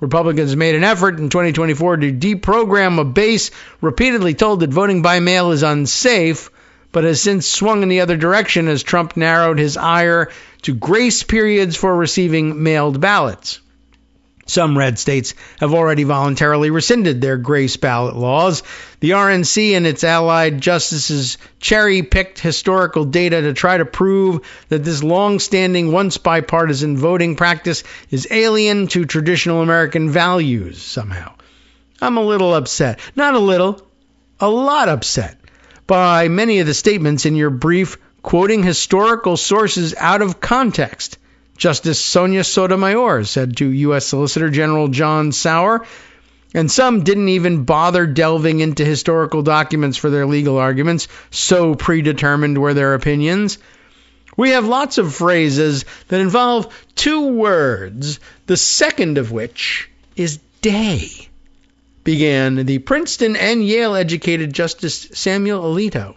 Republicans made an effort in 2024 to deprogram a base repeatedly told that voting by mail is unsafe, but has since swung in the other direction as Trump narrowed his ire to grace periods for receiving mailed ballots. Some red states have already voluntarily rescinded their grace ballot laws. The RNC and its allied justices cherry-picked historical data to try to prove that this long-standing, once bipartisan voting practice is alien to traditional American values somehow. I'm a little upset. Not a little, a lot upset by many of the statements in your brief quoting historical sources out of context. Justice Sonia Sotomayor said to U.S. Solicitor General John Sauer, and some didn't even bother delving into historical documents for their legal arguments, so predetermined were their opinions. We have lots of phrases that involve two words, the second of which is day, began the Princeton and Yale-educated Justice Samuel Alito.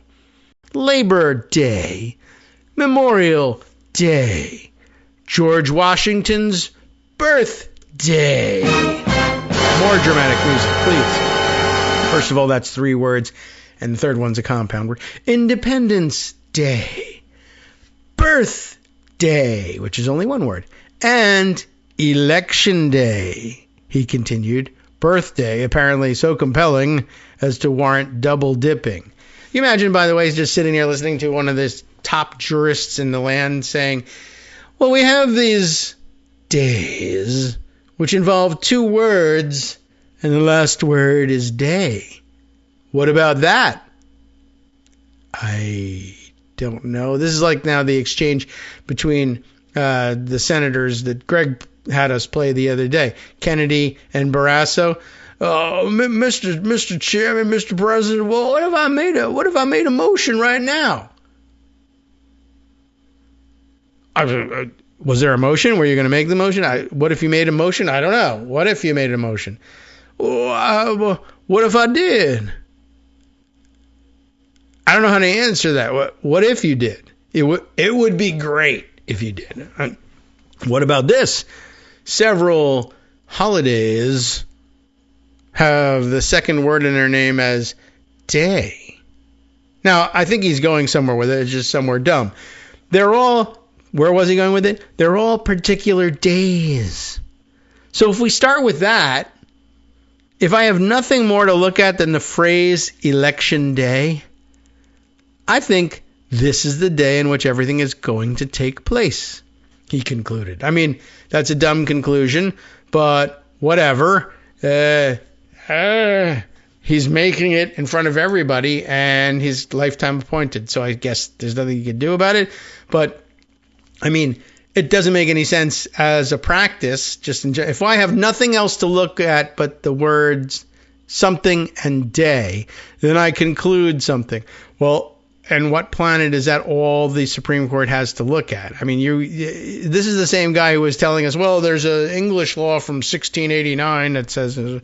Labor Day, Memorial Day, George Washington's birthday. More dramatic music, please. First of all, that's three words, and the third one's a compound word. Independence Day, birthday, which is only one word, and Election Day, he continued. Birthday, apparently so compelling as to warrant double dipping. You imagine, by the way, he's just sitting here listening to one of the top jurists in the land saying, well, we have these days which involve two words, and the last word is day. What about that? I don't know. This is like now the exchange between the senators that Greg had us play the other day, Kennedy and Barrasso. Oh, Mr. Chairman, Mr. President, well, what if I made a motion right now? Was there a motion? Were you going to make the motion? What if you made a motion? I don't know. What if you made a motion? What if I did? I don't know how to answer that. What if you did? It would be great if you did. What about this? Several holidays have the second word in their name as day. Now, I think he's going somewhere with it. It's just somewhere dumb. They're all... Where was he going with it? They're all particular days. So if we start with that, if I have nothing more to look at than the phrase Election Day, I think this is the day in which everything is going to take place, he concluded. I mean, that's a dumb conclusion, but whatever. He's making it in front of everybody, and he's lifetime appointed, so I guess there's nothing you can do about it. But I mean, it doesn't make any sense as a practice. Just if I have nothing else to look at but the words something and day, then I conclude something. Well, and what planet is that all the Supreme Court has to look at? I mean, this is the same guy who was telling us, well, there's an English law from 1689 that says,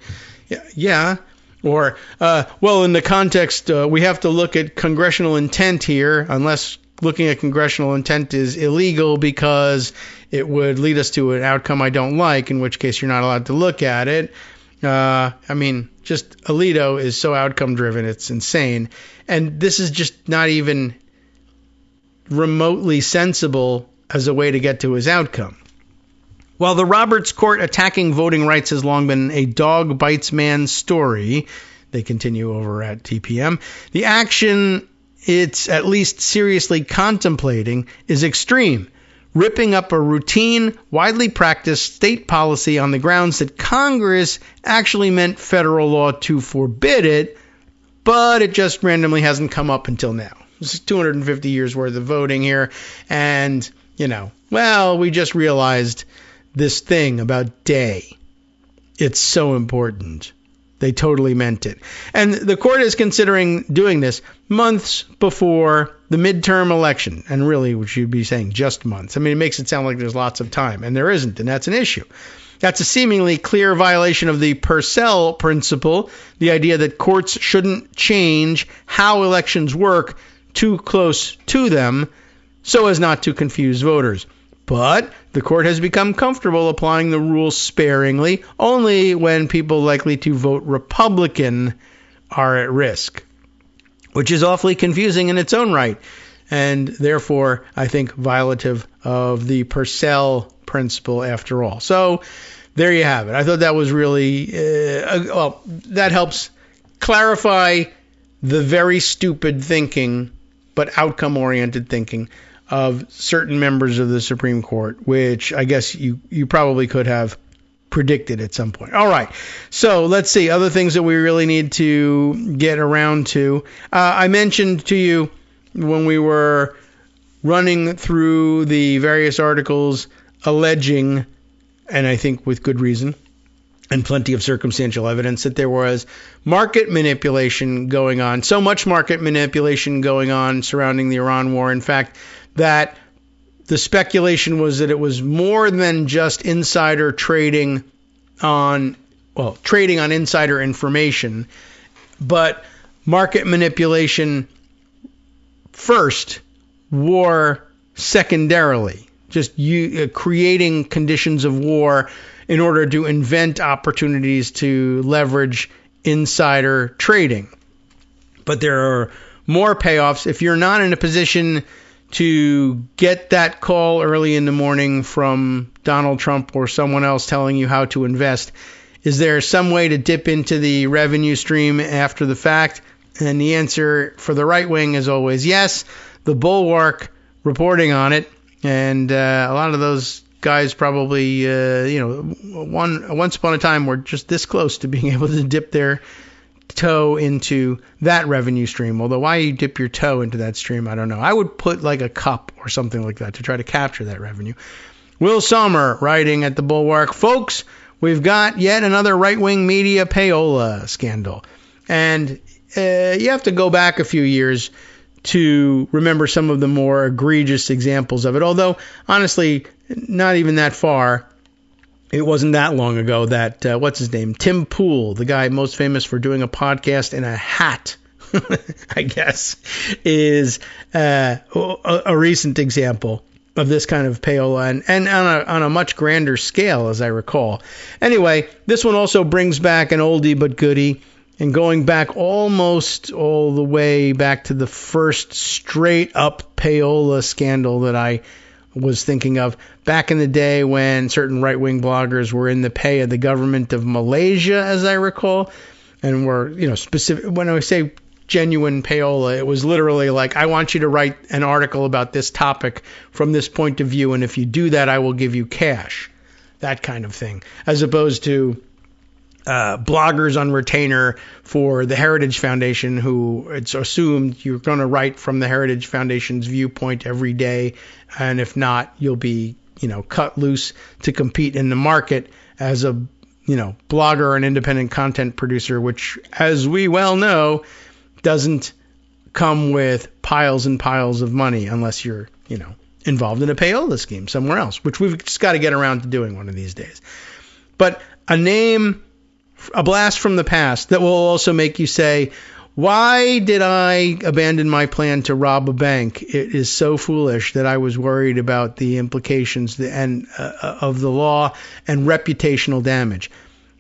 yeah. Or, well, in the context, we have to look at congressional intent here, unless looking at congressional intent is illegal because it would lead us to an outcome I don't like, in which case you're not allowed to look at it. I mean, just Alito is so outcome driven, it's insane. And this is just not even remotely sensible as a way to get to his outcome. While the Roberts Court attacking voting rights has long been a dog bites man story, they continue over at TPM, the action it's at least seriously contemplating is extreme, ripping up a routine, widely practiced state policy on the grounds that Congress actually meant federal law to forbid it, but it just randomly hasn't come up until now. This is 250 years worth of voting here, and, we just realized this thing about day. It's so important. They totally meant it. And the court is considering doing this months before the midterm election. And really, we should be saying just months. I mean, it makes it sound like there's lots of time. And there isn't. And that's an issue. That's a seemingly clear violation of the Purcell principle, the idea that courts shouldn't change how elections work too close to them so as not to confuse voters. But the court has become comfortable applying the rules sparingly, only when people likely to vote Republican are at risk, which is awfully confusing in its own right, and therefore, I think, violative of the Purcell principle after all. So there you have it. I thought that was really, that helps clarify the very stupid thinking, but outcome-oriented thinking of certain members of the Supreme Court, which I guess you probably could have predicted at some point. All right, so let's see, other things that we really need to get around to. I mentioned to you when we were running through the various articles alleging, and I think with good reason, and plenty of circumstantial evidence, that there was market manipulation going on, so much market manipulation going on surrounding the Iran war, in fact, that the speculation was that it was more than just insider trading on insider information, but market manipulation first, war secondarily, just creating conditions of war in order to invent opportunities to leverage insider trading. But there are more payoffs. If you're not in a position to get that call early in the morning from Donald Trump or someone else telling you how to invest, is there some way to dip into the revenue stream after the fact? And the answer for the right wing is always yes. The Bulwark reporting on it, and a lot of those guys probably, once upon a time were just this close to being able to dip their toe into that revenue stream. Although why you dip your toe into that stream, I don't know. I would put like a cup or something like that to try to capture that revenue. Will Sommer writing at the Bulwark, folks, we've got yet another right-wing media payola scandal. And you have to go back a few years to remember some of the more egregious examples of it. Although, honestly, not even that far. It wasn't that long ago that, what's his name? Tim Pool, the guy most famous for doing a podcast in a hat, I guess, is a recent example of this kind of payola, and on a much grander scale, as I recall. Anyway, this one also brings back an oldie but goodie, and going back almost all the way back to the first straight-up payola scandal that I was thinking of back in the day when certain right-wing bloggers were in the pay of the government of Malaysia, as I recall, and were, specific. When I say genuine payola, it was literally like, I want you to write an article about this topic from this point of view, and if you do that, I will give you cash. That kind of thing, as opposed to bloggers on retainer for the Heritage Foundation, who it's assumed you're going to write from the Heritage Foundation's viewpoint every day, and if not, you'll be, cut loose to compete in the market as a, blogger or an independent content producer, which, as we well know, doesn't come with piles and piles of money unless you're, involved in a payola scheme somewhere else, which we've just got to get around to doing one of these days. But a blast from the past that will also make you say, why did I abandon my plan to rob a bank? It is so foolish that I was worried about the implications of the law and reputational damage.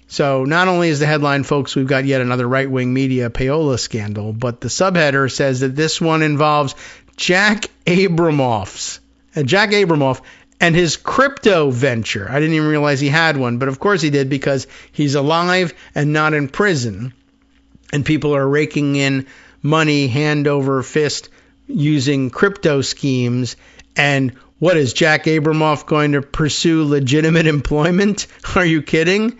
So not only is the headline, folks, we've got yet another right-wing media payola scandal, but the subheader says that this one involves Jack Abramoff and his crypto venture. I didn't even realize he had one, but of course he did, because he's alive and not in prison, and people are raking in money hand over fist using crypto schemes. And what is Jack Abramoff going to pursue? Legitimate employment? Are you kidding?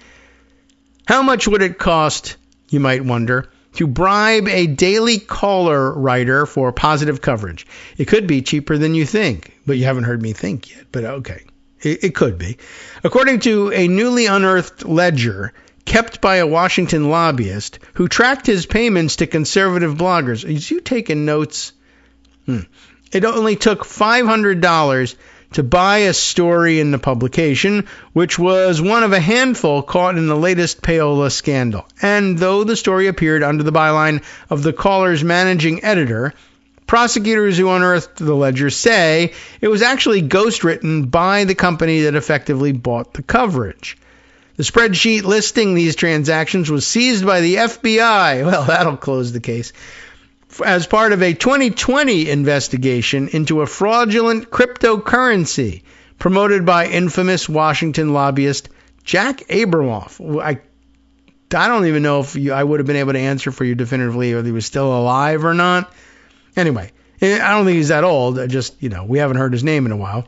How much would it cost, you might wonder, to bribe a Daily Caller writer for positive coverage? It could be cheaper than you think, but you haven't heard me think yet. But okay, it could be. According to a newly unearthed ledger kept by a Washington lobbyist who tracked his payments to conservative bloggers. Is you taking notes? It only took $500 to buy a story in the publication, which was one of a handful caught in the latest Payola scandal. And though the story appeared under the byline of the Caller's managing editor, prosecutors who unearthed the ledger say it was actually ghostwritten by the company that effectively bought the coverage. The spreadsheet listing these transactions was seized by the FBI. Well, that'll close the case. As part of a 2020 investigation into a fraudulent cryptocurrency promoted by infamous Washington lobbyist Jack Abramoff. I don't even know if I would have been able to answer for you definitively whether he was still alive or not. Anyway, I don't think he's that old. We haven't heard his name in a while.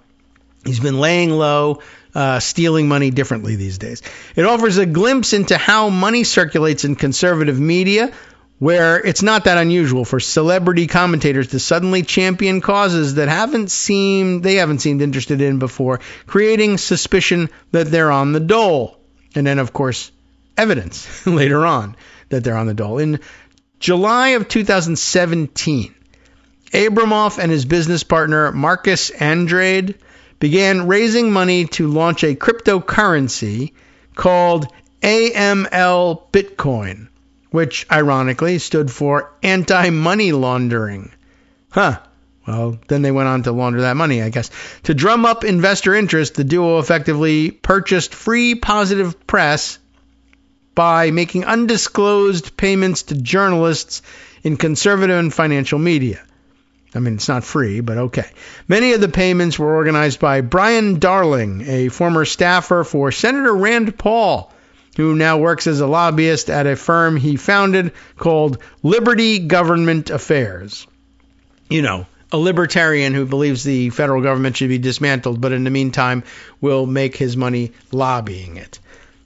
He's been laying low, stealing money differently these days. It offers a glimpse into how money circulates in conservative media, where it's not that unusual for celebrity commentators to suddenly champion causes that they haven't seemed interested in before, creating suspicion that they're on the dole. And then, of course, evidence later on that they're on the dole. In July of 2017, Abramoff and his business partner, Marcus Andrade, began raising money to launch a cryptocurrency called AML Bitcoin, which ironically stood for anti-money laundering. Well, then they went on to launder that money, I guess. To drum up investor interest, the duo effectively purchased free positive press by making undisclosed payments to journalists in conservative and financial media. I mean, it's not free, but okay. Many of the payments were organized by Brian Darling, a former staffer for Senator Rand Paul, who now works as a lobbyist at a firm he founded called Liberty Government Affairs. You know, a libertarian who believes the federal government should be dismantled, but in the meantime will make his money lobbying it.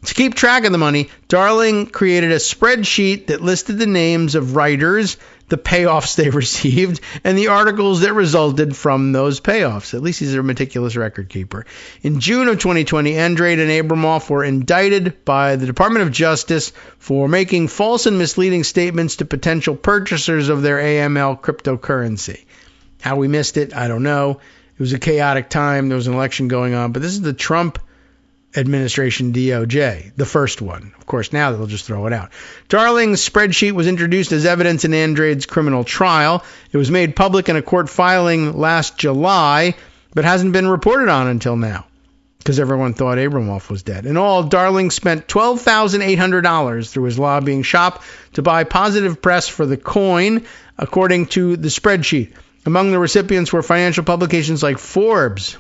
To keep track of the money, Darling created a spreadsheet that listed the names of writers, the payoffs they received, and the articles that resulted from those payoffs. At least he's a meticulous record keeper. In June of 2020, Andrade and Abramoff were indicted by the Department of Justice for making false and misleading statements to potential purchasers of their AML cryptocurrency. How we missed it, I don't know. It was a chaotic time. There was an election going on. But this is the Trump administration DOJ, the first one. Of course, now they'll just throw it out. Darling's spreadsheet was introduced as evidence in Andrade's criminal trial. It was made public in a court filing last July, but hasn't been reported on until now because everyone thought Abramoff was dead. In all, Darling spent $12,800 through his lobbying shop to buy positive press for the coin, according to the spreadsheet. Among the recipients were financial publications like Forbes,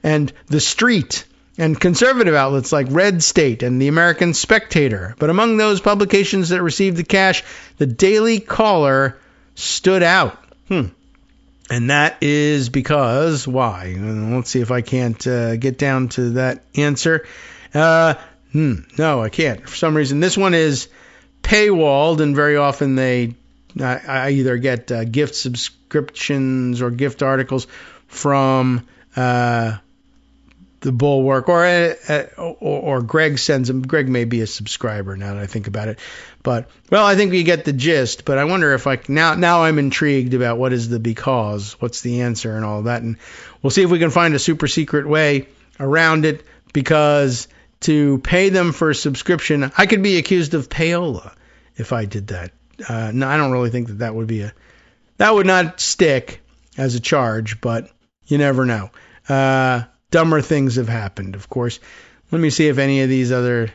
and The Street, and conservative outlets like Red State and the American Spectator. But among those publications that received the cash, the Daily Caller stood out. And that is because, why? Let's see if I can't get down to that answer. No, I can't. For some reason, this one is paywalled, and very often I either get gift subscriptions or gift articles from the Bulwark, or Greg sends them. Greg may be a subscriber now that I think about it, but I think you get the gist. But I wonder if now I'm intrigued about what is the because, what's the answer, and all of that, and we'll see if we can find a super secret way around it. Because to pay them for a subscription, I could be accused of payola if I did that. No, I don't really think that would not stick as a charge, but you never know. Dumber things have happened, of course. Let me see if any of these other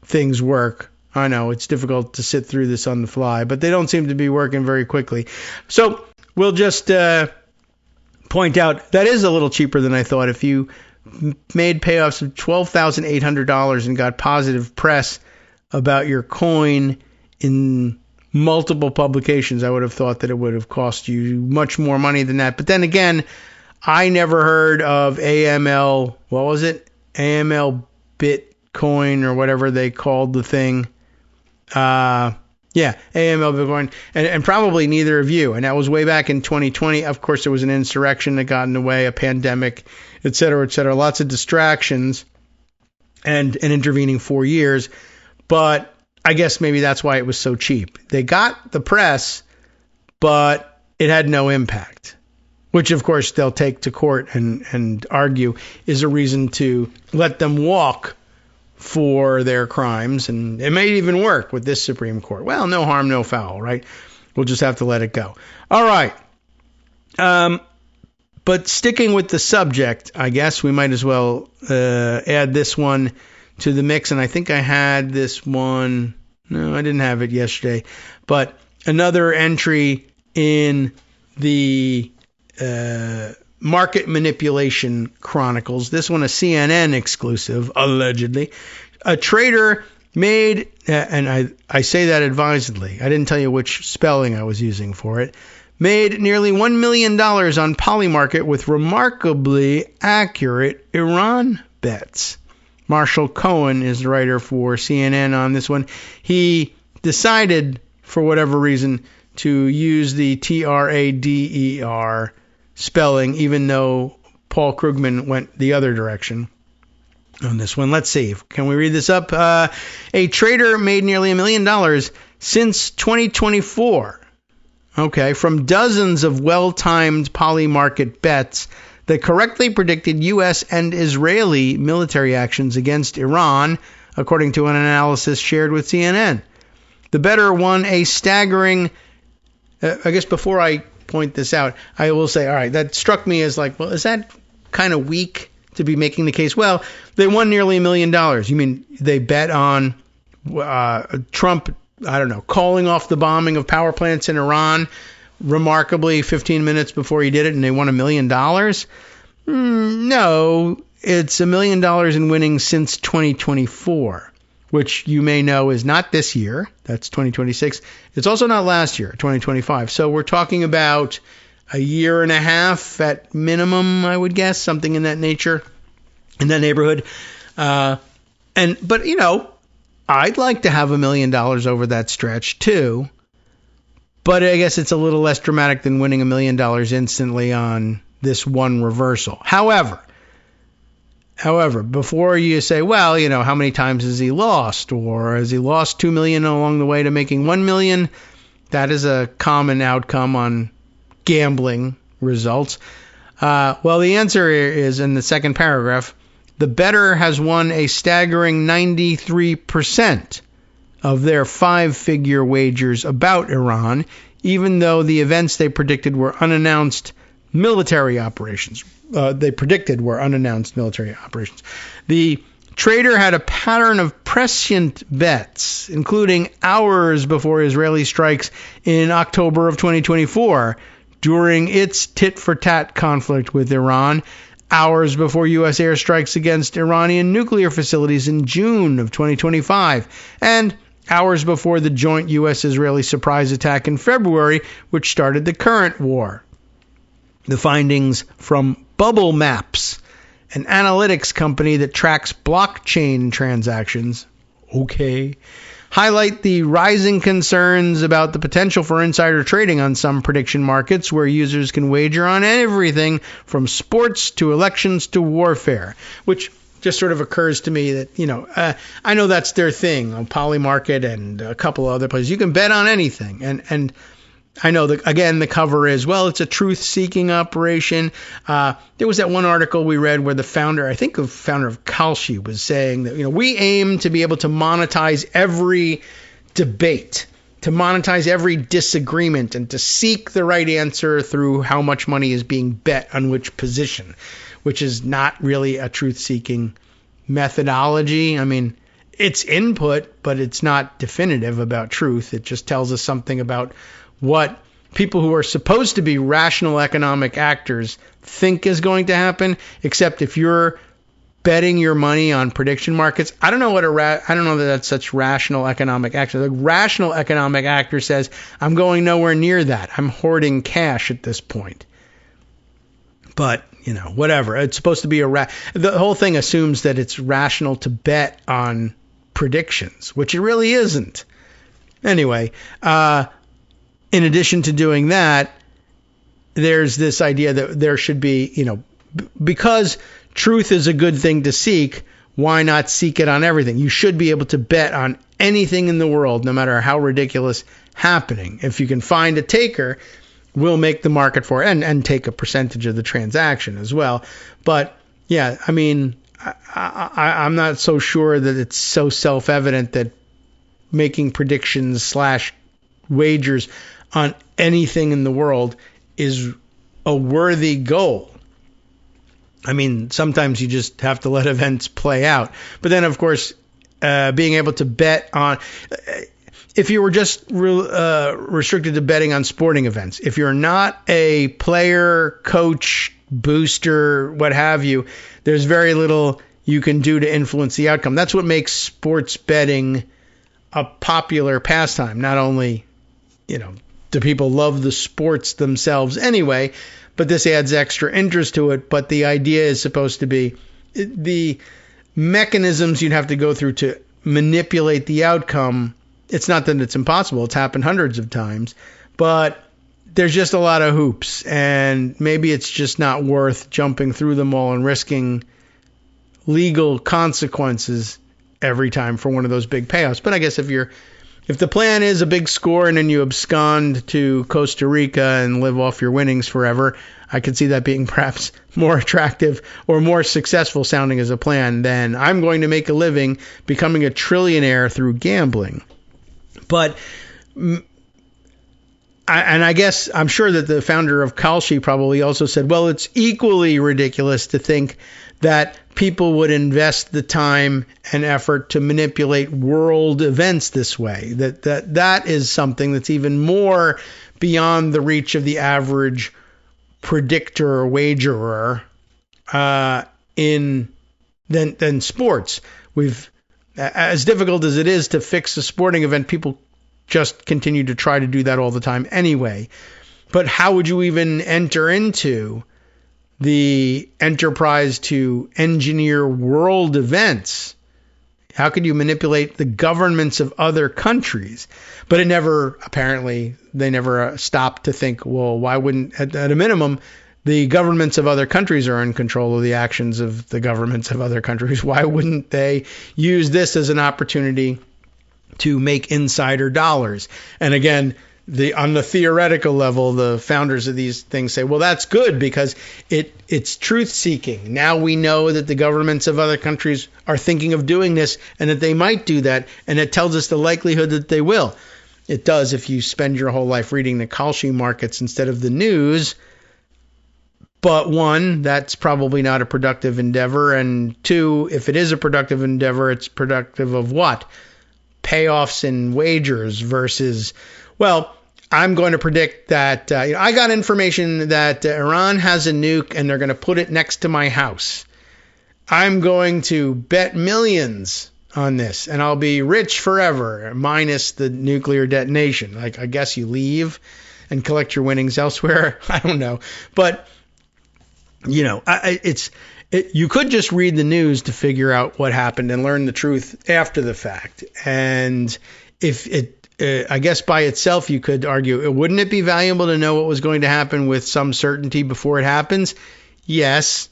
things work. I know it's difficult to sit through this on the fly, but they don't seem to be working very quickly. So we'll just point out that is a little cheaper than I thought. If you made payoffs of $12,800 and got positive press about your coin in multiple publications, I would have thought that it would have cost you much more money than that. But then again, I never heard of AML, what was it? AML Bitcoin or whatever they called the thing. AML Bitcoin, and probably neither of you. And that was way back in 2020. Of course, there was an insurrection that got in the way, a pandemic, et cetera, lots of distractions, and an intervening 4 years. But I guess maybe that's why it was so cheap. They got the press, but it had no impact. which of course they'll take to court and argue is a reason to let them walk for their crimes. And it may even work with this Supreme Court. Well, no harm, no foul, right? We'll just have to let it go. All right. But sticking with the subject, I guess we might as well add this one to the mix. And I think I had this one. No, I didn't have it yesterday. But another entry in the Market Manipulation Chronicles. This one a CNN exclusive, allegedly. A trader made, and I say that advisedly. I didn't tell you which spelling I was using for it. Made nearly $1 million on Polymarket with remarkably accurate Iran bets. Marshall Cohen is the writer for CNN on this one. He decided, for whatever reason, to use the TRADER spelling, even though Paul Krugman went the other direction on this one. Let's see. Can we read this up? A trader made nearly $1 million since 2024. Okay, from dozens of well-timed Polymarket bets that correctly predicted U.S. and Israeli military actions against Iran, according to an analysis shared with CNN. The bettor won a staggering, I guess before I point this out, I will say, all right, that struck me as like, well, is that kind of weak to be making the case? Well, they won nearly $1 million. You mean they bet on Trump, I don't know, calling off the bombing of power plants in Iran remarkably 15 minutes before he did it, and they won $1 million? No, it's $1 million in winnings since 2024, which you may know is not this year. That's 2026. It's also not last year, 2025. So we're talking about a year and a half at minimum, I would guess, something in that nature, in that neighborhood. But you know, I'd like to have $1 million over that stretch too. But I guess it's a little less dramatic than winning $1 million instantly on this one reversal. However, before you say, well, you know, how many times has he lost? Or has he lost $2 million along the way to making $1 million? That is a common outcome on gambling results. Well, the answer is in the second paragraph. The bettor has won a staggering 93% of their 5-figure wagers about Iran, even though the events they predicted were unannounced military operations. The trader had a pattern of prescient bets, including hours before Israeli strikes in October of 2024, during its tit-for-tat conflict with Iran, hours before U.S. airstrikes against Iranian nuclear facilities in June of 2025, and hours before the joint U.S.-Israeli surprise attack in February, which started the current war. The findings from Bubble Maps, an analytics company that tracks blockchain transactions, highlight the rising concerns about the potential for insider trading on some prediction markets where users can wager on everything from sports to elections to warfare, which just sort of occurs to me that, you know, I know that's their thing on Polymarket and a couple of other places. You can bet on anything. And I know that, again, the cover is, well, it's a truth-seeking operation. There was that one article we read where the founder of Kalshi was saying that, you know, we aim to be able to monetize every debate, to monetize every disagreement, and to seek the right answer through how much money is being bet on which position, which is not really a truth-seeking methodology. I mean, it's input, but it's not definitive about truth. It just tells us something about what people who are supposed to be rational economic actors think is going to happen, except if you're betting your money on prediction markets, I don't know I don't know that that's such rational economic action. The rational economic actor says, I'm going nowhere near that. I'm hoarding cash at this point. But, you know, whatever. It's supposed to be the whole thing assumes that it's rational to bet on predictions, which it really isn't. Anyway, in addition to doing that, there's this idea that there should be, you know, because truth is a good thing to seek, why not seek it on everything? You should be able to bet on anything in the world, no matter how ridiculous happening. If you can find a taker, will make the market for it and take a percentage of the transaction as well. But yeah, I mean, I'm not so sure that it's so self-evident that making predictions / wagers on anything in the world is a worthy goal. I mean, sometimes you just have to let events play out. But then, of course, being able to bet on, if you were just restricted to betting on sporting events, if you're not a player, coach, booster, what have you, there's very little you can do to influence the outcome. That's what makes sports betting a popular pastime. Not only, do people love the sports themselves anyway, but this adds extra interest to it. But the idea is supposed to be the mechanisms you'd have to go through to manipulate the outcome. It's not that it's impossible. It's happened hundreds of times, but there's just a lot of hoops, and maybe it's just not worth jumping through them all and risking legal consequences every time for one of those big payoffs. But I guess if the plan is a big score and then you abscond to Costa Rica and live off your winnings forever, I could see that being perhaps more attractive or more successful sounding as a plan than I'm going to make a living becoming a trillionaire through gambling. But I guess I'm sure that the founder of Kalshi probably also said, well, it's equally ridiculous to think that people would invest the time and effort to manipulate world events this way. That is something that's even more beyond the reach of the average predictor or wagerer than sports. As difficult as it is to fix a sporting event, people just continue to try to do that all the time anyway. But how would you even enter into the enterprise to engineer world events? How could you manipulate the governments of other countries? But they never stopped to think, well, why wouldn't, at a minimum, the governments of other countries are in control of the actions of the governments of other countries. Why wouldn't they use this as an opportunity to make insider dollars? And again, on the theoretical level, the founders of these things say, well, that's good because it's truth seeking. Now we know that the governments of other countries are thinking of doing this and that they might do that. And it tells us the likelihood that they will. It does if you spend your whole life reading the Kalshi markets instead of the news. But one, that's probably not a productive endeavor. And two, if it is a productive endeavor, it's productive of what? Payoffs and wagers versus, well, I'm going to predict that I got information that Iran has a nuke and they're going to put it next to my house. I'm going to bet millions on this and I'll be rich forever, minus the nuclear detonation. Like, I guess you leave and collect your winnings elsewhere. I don't know. But, you could just read the news to figure out what happened and learn the truth after the fact. And if I guess by itself, you could argue, wouldn't it be valuable to know what was going to happen with some certainty before it happens? Yes,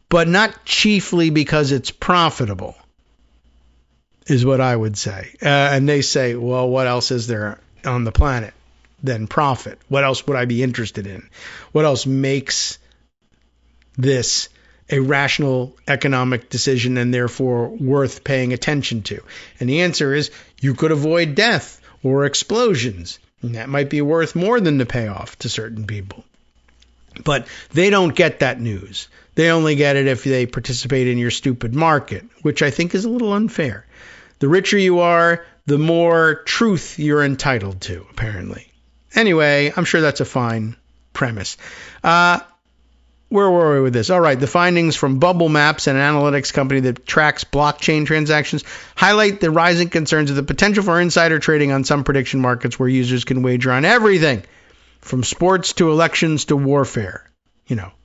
but not chiefly because it's profitable, is what I would say. And they say, well, what else is there on the planet than profit? What else would I be interested in? What else makes this a rational economic decision and therefore worth paying attention to? And the answer is you could avoid death or explosions. And that might be worth more than the payoff to certain people. But they don't get that news. They only get it if they participate in your stupid market, which I think is a little unfair. The richer you are, the more truth you're entitled to, apparently. Anyway, I'm sure that's a fine premise. Where were we with this? All right, the findings from Bubble Maps, an analytics company that tracks blockchain transactions, highlight the rising concerns of the potential for insider trading on some prediction markets where users can wager on everything, from sports to elections to warfare.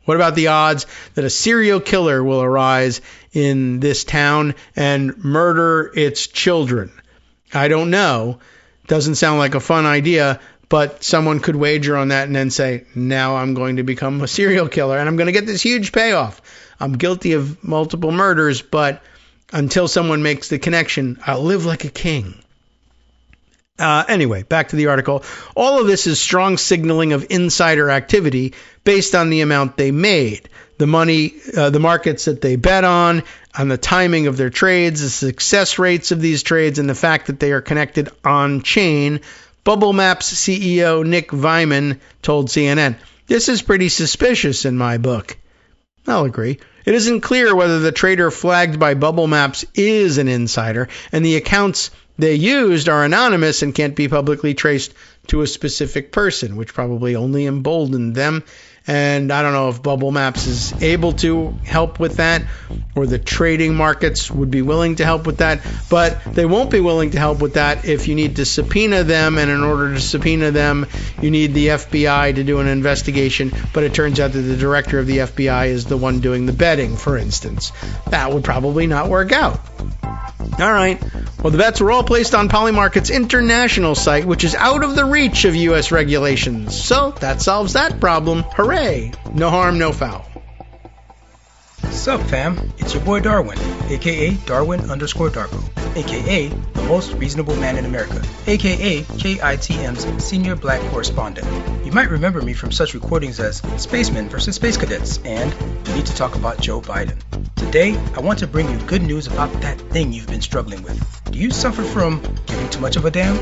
What about the odds that a serial killer will arise in this town and murder its children? I don't know. Doesn't sound like a fun idea. But someone could wager on that and then say, now I'm going to become a serial killer and I'm going to get this huge payoff. I'm guilty of multiple murders, but until someone makes the connection, I'll live like a king. Anyway, back to the article. All of this is strong signaling of insider activity based on the amount they made, the money, the markets that they bet on the timing of their trades, the success rates of these trades, and the fact that they are connected on chain. Bubble Maps CEO Nick Vyman told CNN, "This is pretty suspicious in my book." I'll agree. It isn't clear whether the trader flagged by Bubble Maps is an insider, and the accounts they used are anonymous and can't be publicly traced to a specific person, which probably only emboldened them. And I don't know if Bubble Maps is able to help with that, or the trading markets would be willing to help with that. But they won't be willing to help with that if you need to subpoena them. And in order to subpoena them, you need the FBI to do an investigation. But it turns out that the director of the FBI is the one doing the betting, for instance. That would probably not work out. All right. Well, the bets were all placed on Polymarket's international site, which is out of the reach of U.S. regulations. So that solves that problem. Hooray. No harm, no foul. Sup, fam? It's your boy Darwin, aka Darwin_Darko, aka the most reasonable man in America, aka KITM's senior black correspondent. You might remember me from such recordings as Spacemen vs. Space Cadets and We Need to Talk About Joe Biden. Today, I want to bring you good news about that thing you've been struggling with. Do you suffer from giving too much of a damn?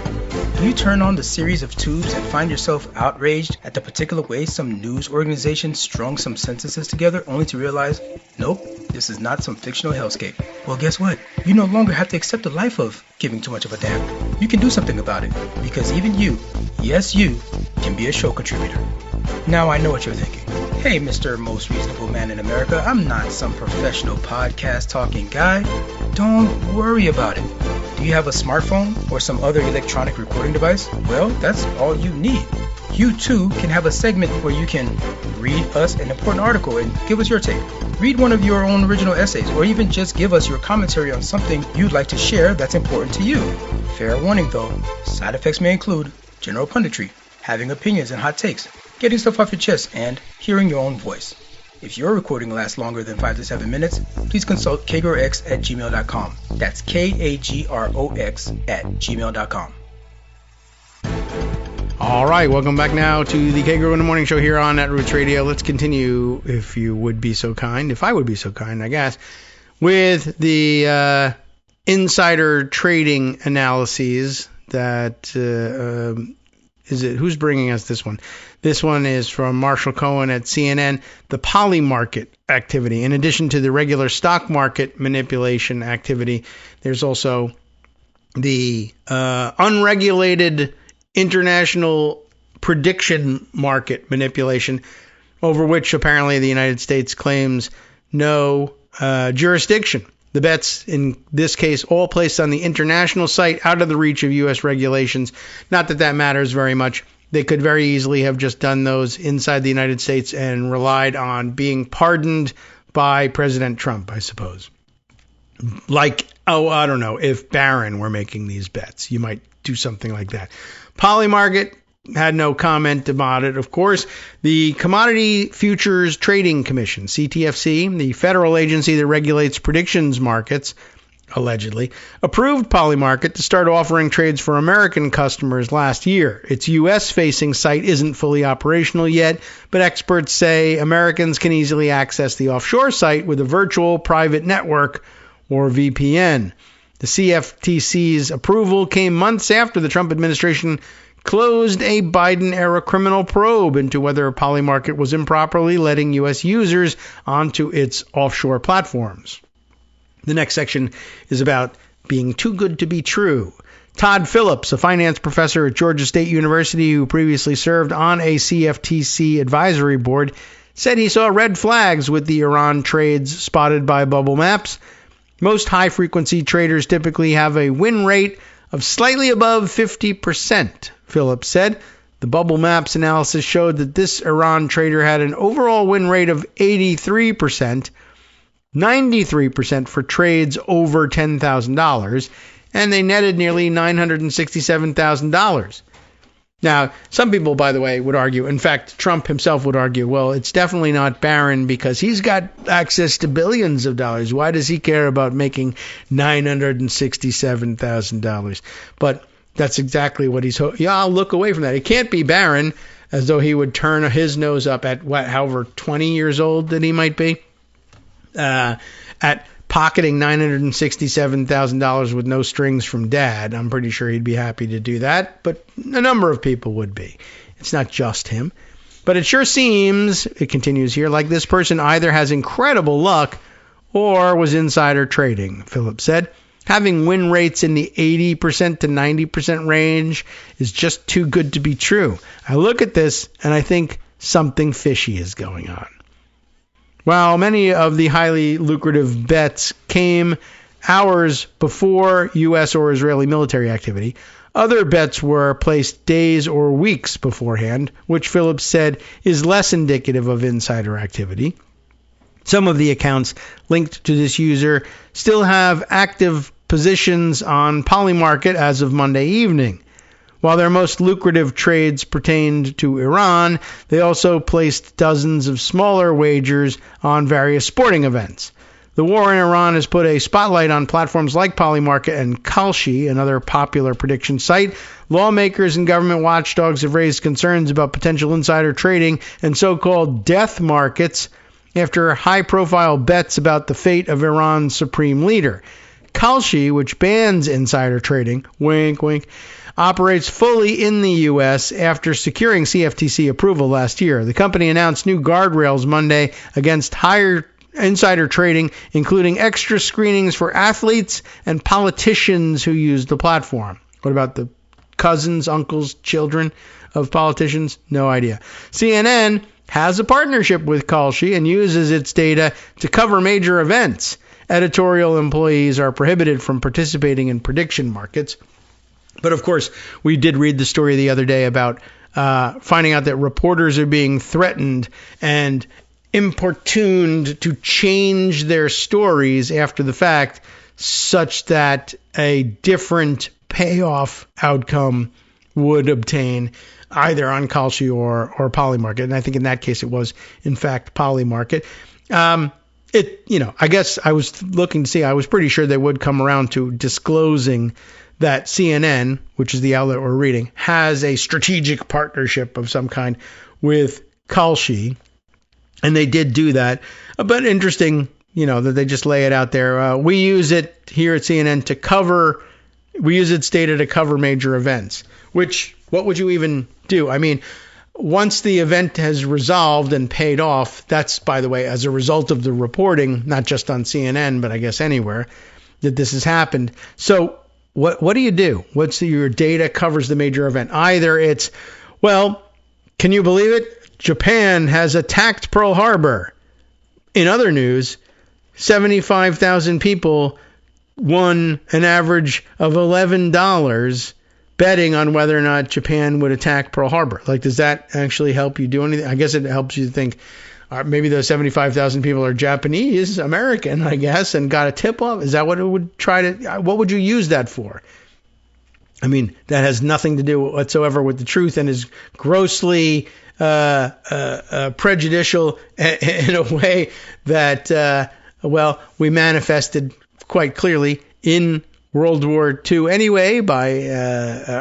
Do you turn on the series of tubes and find yourself outraged at the particular way some news organization strung some sentences together only to realize, nope, this is not some fictional hellscape? Well, guess what? You no longer have to accept the life of giving too much of a damn. You can do something about it, because even you, yes you, can be a show contributor. Now I know what you're thinking. Hey, Mr. Most Reasonable Man in America, I'm not some professional podcast talking guy. Don't worry about it. Do you have a smartphone or some other electronic recording device? Well, that's all you need. You too can have a segment where you can read us an important article and give us your take. Read one of your own original essays, or even just give us your commentary on something you'd like to share that's important to you. Fair warning though, side effects may include general punditry, having opinions and hot takes, getting stuff off your chest, and hearing your own voice. If your recording lasts longer than 5 to 7 minutes, please consult kagrox@gmail.com. That's KAGROX@gmail.com. All right, welcome back now to the Kagro in the Morning Show here on Netroots Radio. Let's continue, if you would be so kind, if I would be so kind, I guess, with the insider trading analyses that who's bringing us this one? This one is from Marshall Cohen at CNN. The Polymarket activity. In addition to the regular stock market manipulation activity, there's also the unregulated international prediction market manipulation, over which apparently the United States claims no jurisdiction. The bets, in this case, all placed on the international site out of the reach of U.S. regulations. Not that that matters very much. They could very easily have just done those inside the United States and relied on being pardoned by President Trump, I suppose. Like, I don't know, if Barron were making these bets, you might do something like that. Polymarket had no comment about it, of course. The Commodity Futures Trading Commission, CTFC, the federal agency that regulates predictions markets, allegedly, approved Polymarket to start offering trades for American customers last year. Its U.S.-facing site isn't fully operational yet, but experts say Americans can easily access the offshore site with a virtual private network, or VPN. The CFTC's approval came months after the Trump administration closed a Biden-era criminal probe into whether Polymarket was improperly letting U.S. users onto its offshore platforms. The next section is about being too good to be true. Todd Phillips, a finance professor at Georgia State University who previously served on a CFTC advisory board, said he saw red flags with the Iran trades spotted by Bubble Maps. Most high-frequency traders typically have a win rate of slightly above 50%, Phillips said. The Bubble Maps analysis showed that this Iran trader had an overall win rate of 83%, 93% for trades over $10,000, and they netted nearly $967,000. Now, some people, by the way, would argue, in fact, Trump himself would argue, well, it's definitely not Barron because he's got access to billions of dollars. Why does he care about making $967,000? But that's exactly what I'll look away from that. It can't be Barron, as though he would turn his nose up at however 20 years old that he might be, at pocketing $967,000 with no strings from dad. I'm pretty sure he'd be happy to do that, but a number of people would be. It's not just him. But it sure seems, it continues here, like this person either has incredible luck or was insider trading, Phillips said. Having win rates in the 80% to 90% range is just too good to be true. I look at this and I think something fishy is going on. While many of the highly lucrative bets came hours before U.S. or Israeli military activity, other bets were placed days or weeks beforehand, which Phillips said is less indicative of insider activity. Some of the accounts linked to this user still have active positions on Polymarket as of Monday evening. While their most lucrative trades pertained to Iran, they also placed dozens of smaller wagers on various sporting events. The war in Iran has put a spotlight on platforms like Polymarket and Kalshi, another popular prediction site. Lawmakers and government watchdogs have raised concerns about potential insider trading and so-called death markets after high-profile bets about the fate of Iran's supreme leader. Kalshi, which bans insider trading, wink, wink, operates fully in the U.S. after securing CFTC approval last year. The company announced new guardrails Monday against higher insider trading, including extra screenings for athletes and politicians who use the platform. What about the cousins, uncles, children of politicians? No idea. CNN has a partnership with Kalshi and uses its data to cover major events. Editorial employees are prohibited from participating in prediction markets. But of course, we did read the story the other day about finding out that reporters are being threatened and importuned to change their stories after the fact such that a different payoff outcome would obtain either on Kalshi or Polymarket. And I think in that case it was, in fact, Polymarket. I guess I was looking to see, I was pretty sure they would come around to disclosing that CNN, which is the outlet we're reading, has a strategic partnership of some kind with Kalshi. And they did do that. But interesting, that they just lay it out there. We use it here at CNN we use its data to cover major events, which, what would you even do? I mean, once the event has resolved and paid off, that's, by the way, as a result of the reporting, not just on CNN, but I guess anywhere, that this has happened. So what do you do? Your data covers the major event? Either it's, well, can you believe it? Japan has attacked Pearl Harbor. In other news, 75,000 people won an average of $11 betting on whether or not Japan would attack Pearl Harbor. Like, does that actually help you do anything? I guess it helps you think maybe those 75,000 people are Japanese, American, I guess, and got a tip-off. Is that what it would what would you use that for? I mean, that has nothing to do whatsoever with the truth and is grossly prejudicial in a way that, we manifested quite clearly in World War II anyway by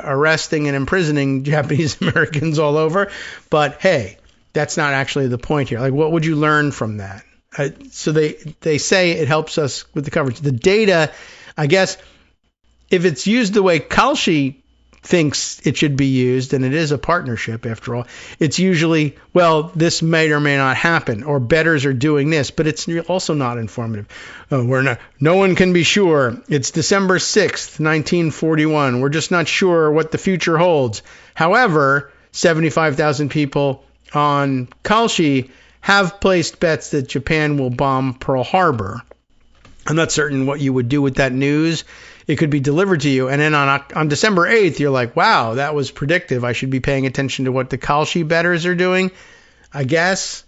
arresting and imprisoning Japanese Americans all over. But hey, that's not actually the point here. Like, what would you learn from that? So they say it helps us with the coverage. The data, I guess, if it's used the way Kalshi thinks it should be used, and it is a partnership after all, it's usually, well, this may or may not happen, or bettors are doing this, but it's also not informative. No one can be sure. It's December 6th, 1941. We're just not sure what the future holds. However, 75,000 people on Kalshi have placed bets that Japan will bomb Pearl Harbor. I'm not certain what you would do with that news. It could be delivered to you. And then on December 8th, you're like, wow, that was predictive. I should be paying attention to what the Kalshi bettors are doing, I guess.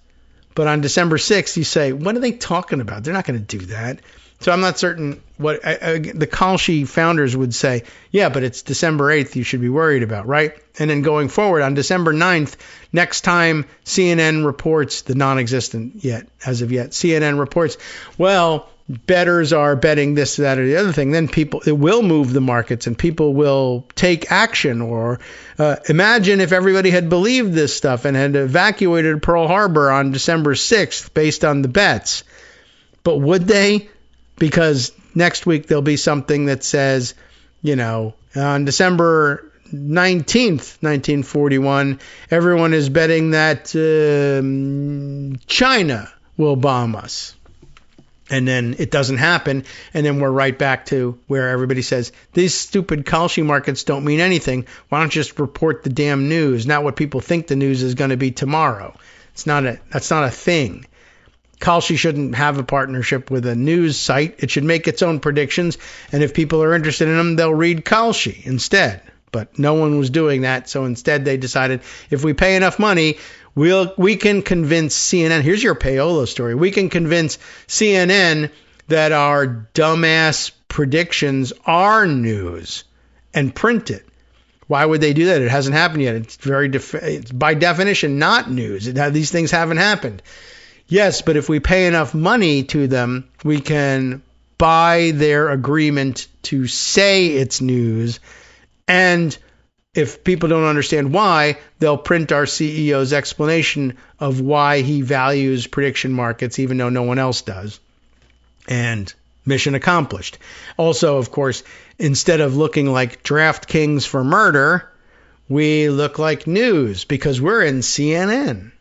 But on December 6th, you say, what are they talking about? They're not going to do that. So I'm not certain what the Kalshi founders would say. Yeah, but it's December 8th you should be worried about, right? And then going forward on December 9th, next time CNN reports, the non-existent yet, as of yet, CNN reports, well, bettors are betting this, that, or the other thing, then it will move the markets and people will take action. Or imagine if everybody had believed this stuff and had evacuated Pearl Harbor on December 6th based on the bets. But would they? Because next week there'll be something that says, on December 19th, 1941, everyone is betting that China will bomb us. And then it doesn't happen, and then we're right back to where everybody says, these stupid Kalshi markets don't mean anything. Why don't you just report the damn news, not what people think the news is going to be tomorrow? That's not a thing. Kalshi shouldn't have a partnership with a news site. It should make its own predictions, and if people are interested in them, they'll read Kalshi instead. But no one was doing that, so instead they decided, if we pay enough money, we can convince CNN. Here's your Payola story. We can convince CNN that our dumbass predictions are news and print it. Why would they do that? It hasn't happened yet. It's by definition not news. These things haven't happened. Yes, but if we pay enough money to them, we can buy their agreement to say it's news. And if people don't understand why, they'll print our CEO's explanation of why he values prediction markets, even though no one else does. And mission accomplished. Also, of course, instead of looking like DraftKings for murder, we look like news because we're in CNN.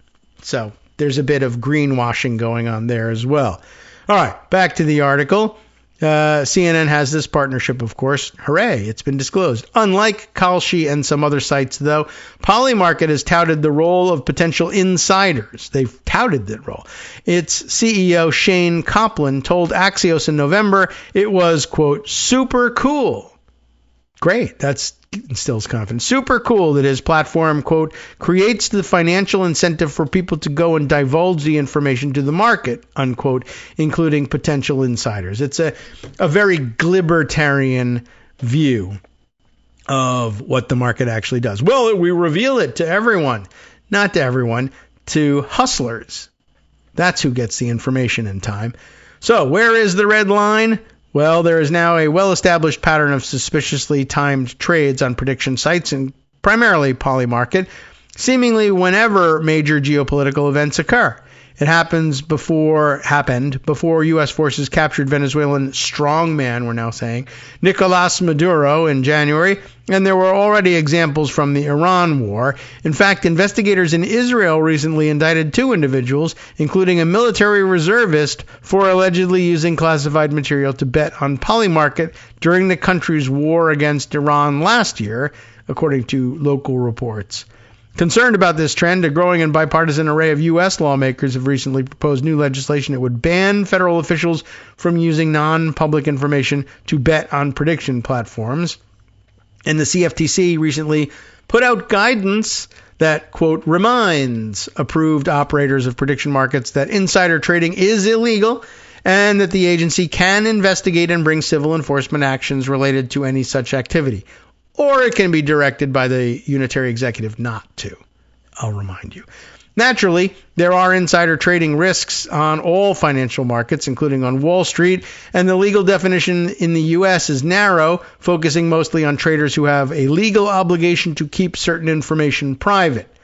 So there's a bit of greenwashing going on there as well. All right, back to the article. CNN has this partnership, of course. Hooray, it's been disclosed. Unlike Kalshi and some other sites, though, Polymarket has touted the role of potential insiders. They've touted that role. Its CEO, Shane Copland, told Axios in November it was, quote, super cool. Great, that instills confidence. Super cool that his platform, quote, creates the financial incentive for people to go and divulge the information to the market, unquote, including potential insiders. It's a very glibbertarian view of what the market actually does. Well, we reveal it to everyone. Not to everyone, to hustlers. That's who gets the information in time. So where is the red line? Well, there is now a well-established pattern of suspiciously timed trades on prediction sites, and primarily Polymarket, seemingly whenever major geopolitical events occur. It happened before U.S. forces captured Venezuelan strongman, we're now saying, Nicolas Maduro in January, and there were already examples from the Iran war. In fact, investigators in Israel recently indicted 2 individuals, including a military reservist, for allegedly using classified material to bet on Polymarket during the country's war against Iran last year, according to local reports. Concerned about this trend, a growing and bipartisan array of U.S. lawmakers have recently proposed new legislation that would ban federal officials from using non-public information to bet on prediction platforms. And the CFTC recently put out guidance that, quote, reminds approved operators of prediction markets that insider trading is illegal and that the agency can investigate and bring civil enforcement actions related to any such activity. Or it can be directed by the unitary executive not to. I'll remind you. Naturally, there are insider trading risks on all financial markets, including on Wall Street, and the legal definition in the U.S. is narrow, focusing mostly on traders who have a legal obligation to keep certain information private.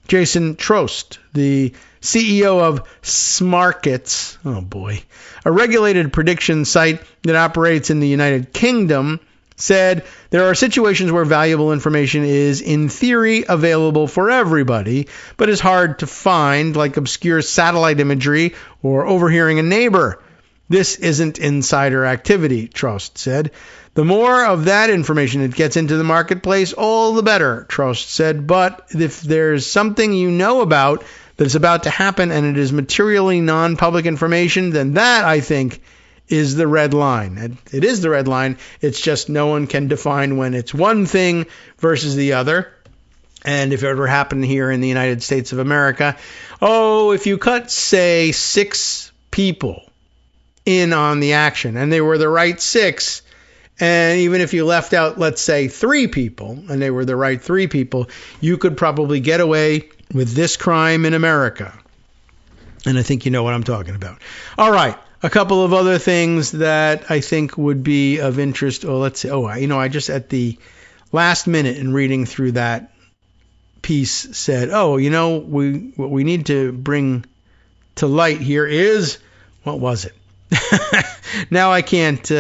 Jason Trost, the CEO of Smarkets, a regulated prediction site that operates in the United Kingdom, said there are situations where valuable information is, in theory, available for everybody, but is hard to find, like obscure satellite imagery or overhearing a neighbor. This isn't insider activity, Trost said. The more of that information that gets into the marketplace, all the better, Trost said. But if there's something you know about that's about to happen and it is materially non-public information, then that, I think, is the red line. It is the red line. It's just no one can define when it's one thing versus the other. And if it ever happened here in the United States of America, if you cut, say, 6 people in on the action and they were the right 6, and even if you left out, let's say, 3 people and they were the right 3 people, you could probably get away with this crime in America. And I think you know what I'm talking about. All right. a couple of other things that I think would be of interest. Oh, let's see. I just at the last minute in reading through that piece said, what we need to bring to light here is, what was it? Now I can't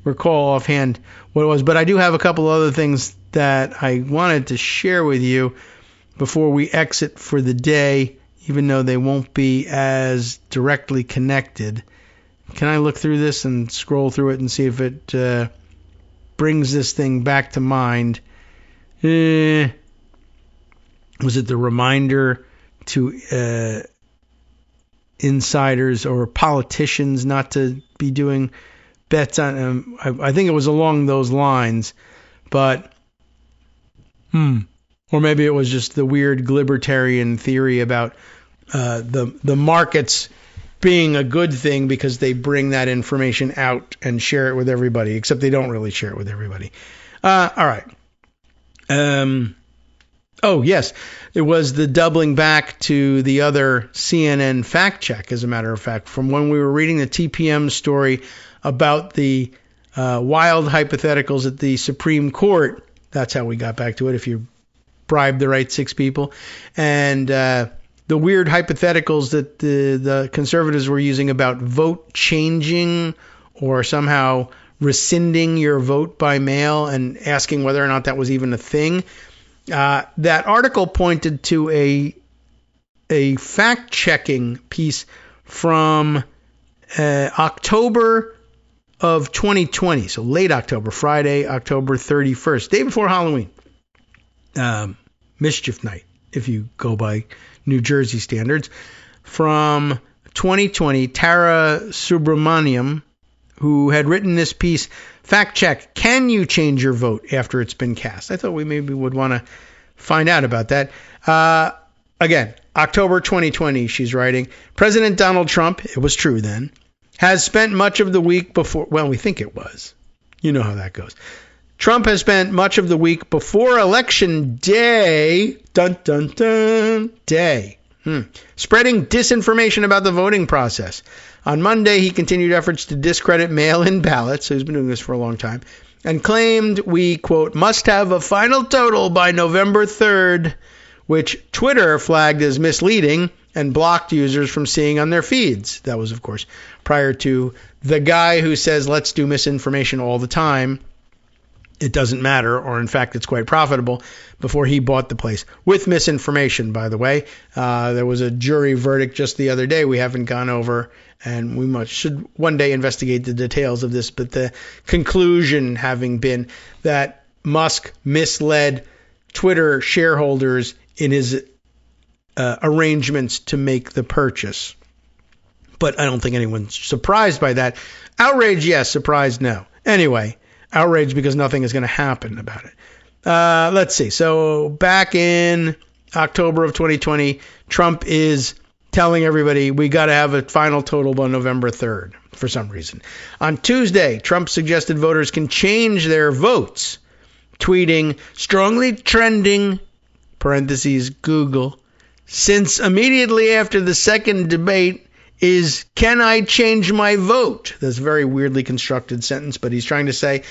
recall offhand what it was, but I do have a couple other things that I wanted to share with you before we exit for the day, even though they won't be as directly connected. Can I look through this and scroll through it and see if it brings this thing back to mind? Was it the reminder to insiders or politicians not to be doing bets on? I think it was along those lines, but or maybe it was just the weird libertarian theory about the markets being a good thing because they bring that information out and share it with everybody, except they don't really share it with everybody. All right. Oh, yes. It was the doubling back to the other CNN fact check, as a matter of fact, from when we were reading the TPM story about the wild hypotheticals at the Supreme Court. That's how we got back to it, if you bribe the right 6 people. And the weird hypotheticals that the conservatives were using about vote changing or somehow rescinding your vote by mail and asking whether or not that was even a thing. That article pointed to a fact-checking piece from October of 2020, so late October, Friday, October 31st, day before Halloween, mischief night, if you go by New Jersey standards, from 2020, Tara Subramaniam, who had written this piece, fact check, can you change your vote after it's been cast? I thought we maybe would want to find out about that. Again, October 2020, she's writing, President Donald Trump, it was true then, has spent much of the week before, well, we think it was. You know how that goes. Trump has spent much of the week before Election Day, day, spreading disinformation about the voting process. On Monday, he continued efforts to discredit mail-in ballots, so he's been doing this for a long time, and claimed we, quote, must have a final total by November 3rd, which Twitter flagged as misleading and blocked users from seeing on their feeds. That was, of course, prior to the guy who says, let's do misinformation all the time. It doesn't matter, or in fact, it's quite profitable, before he bought the place. With misinformation, by the way. There was a jury verdict just the other day we haven't gone over, and we should one day investigate the details of this, but the conclusion having been that Musk misled Twitter shareholders in his arrangements to make the purchase. But I don't think anyone's surprised by that. Outrage, yes. Surprised, no. Anyway, outraged because nothing is going to happen about it. Let's see. So back in October of 2020, Trump is telling everybody we got to have a final total by November 3rd for some reason. On Tuesday, Trump suggested voters can change their votes, tweeting, strongly trending, parentheses, Google, since immediately after the second debate is, can I change my vote? That's a very weirdly constructed sentence, but he's trying to say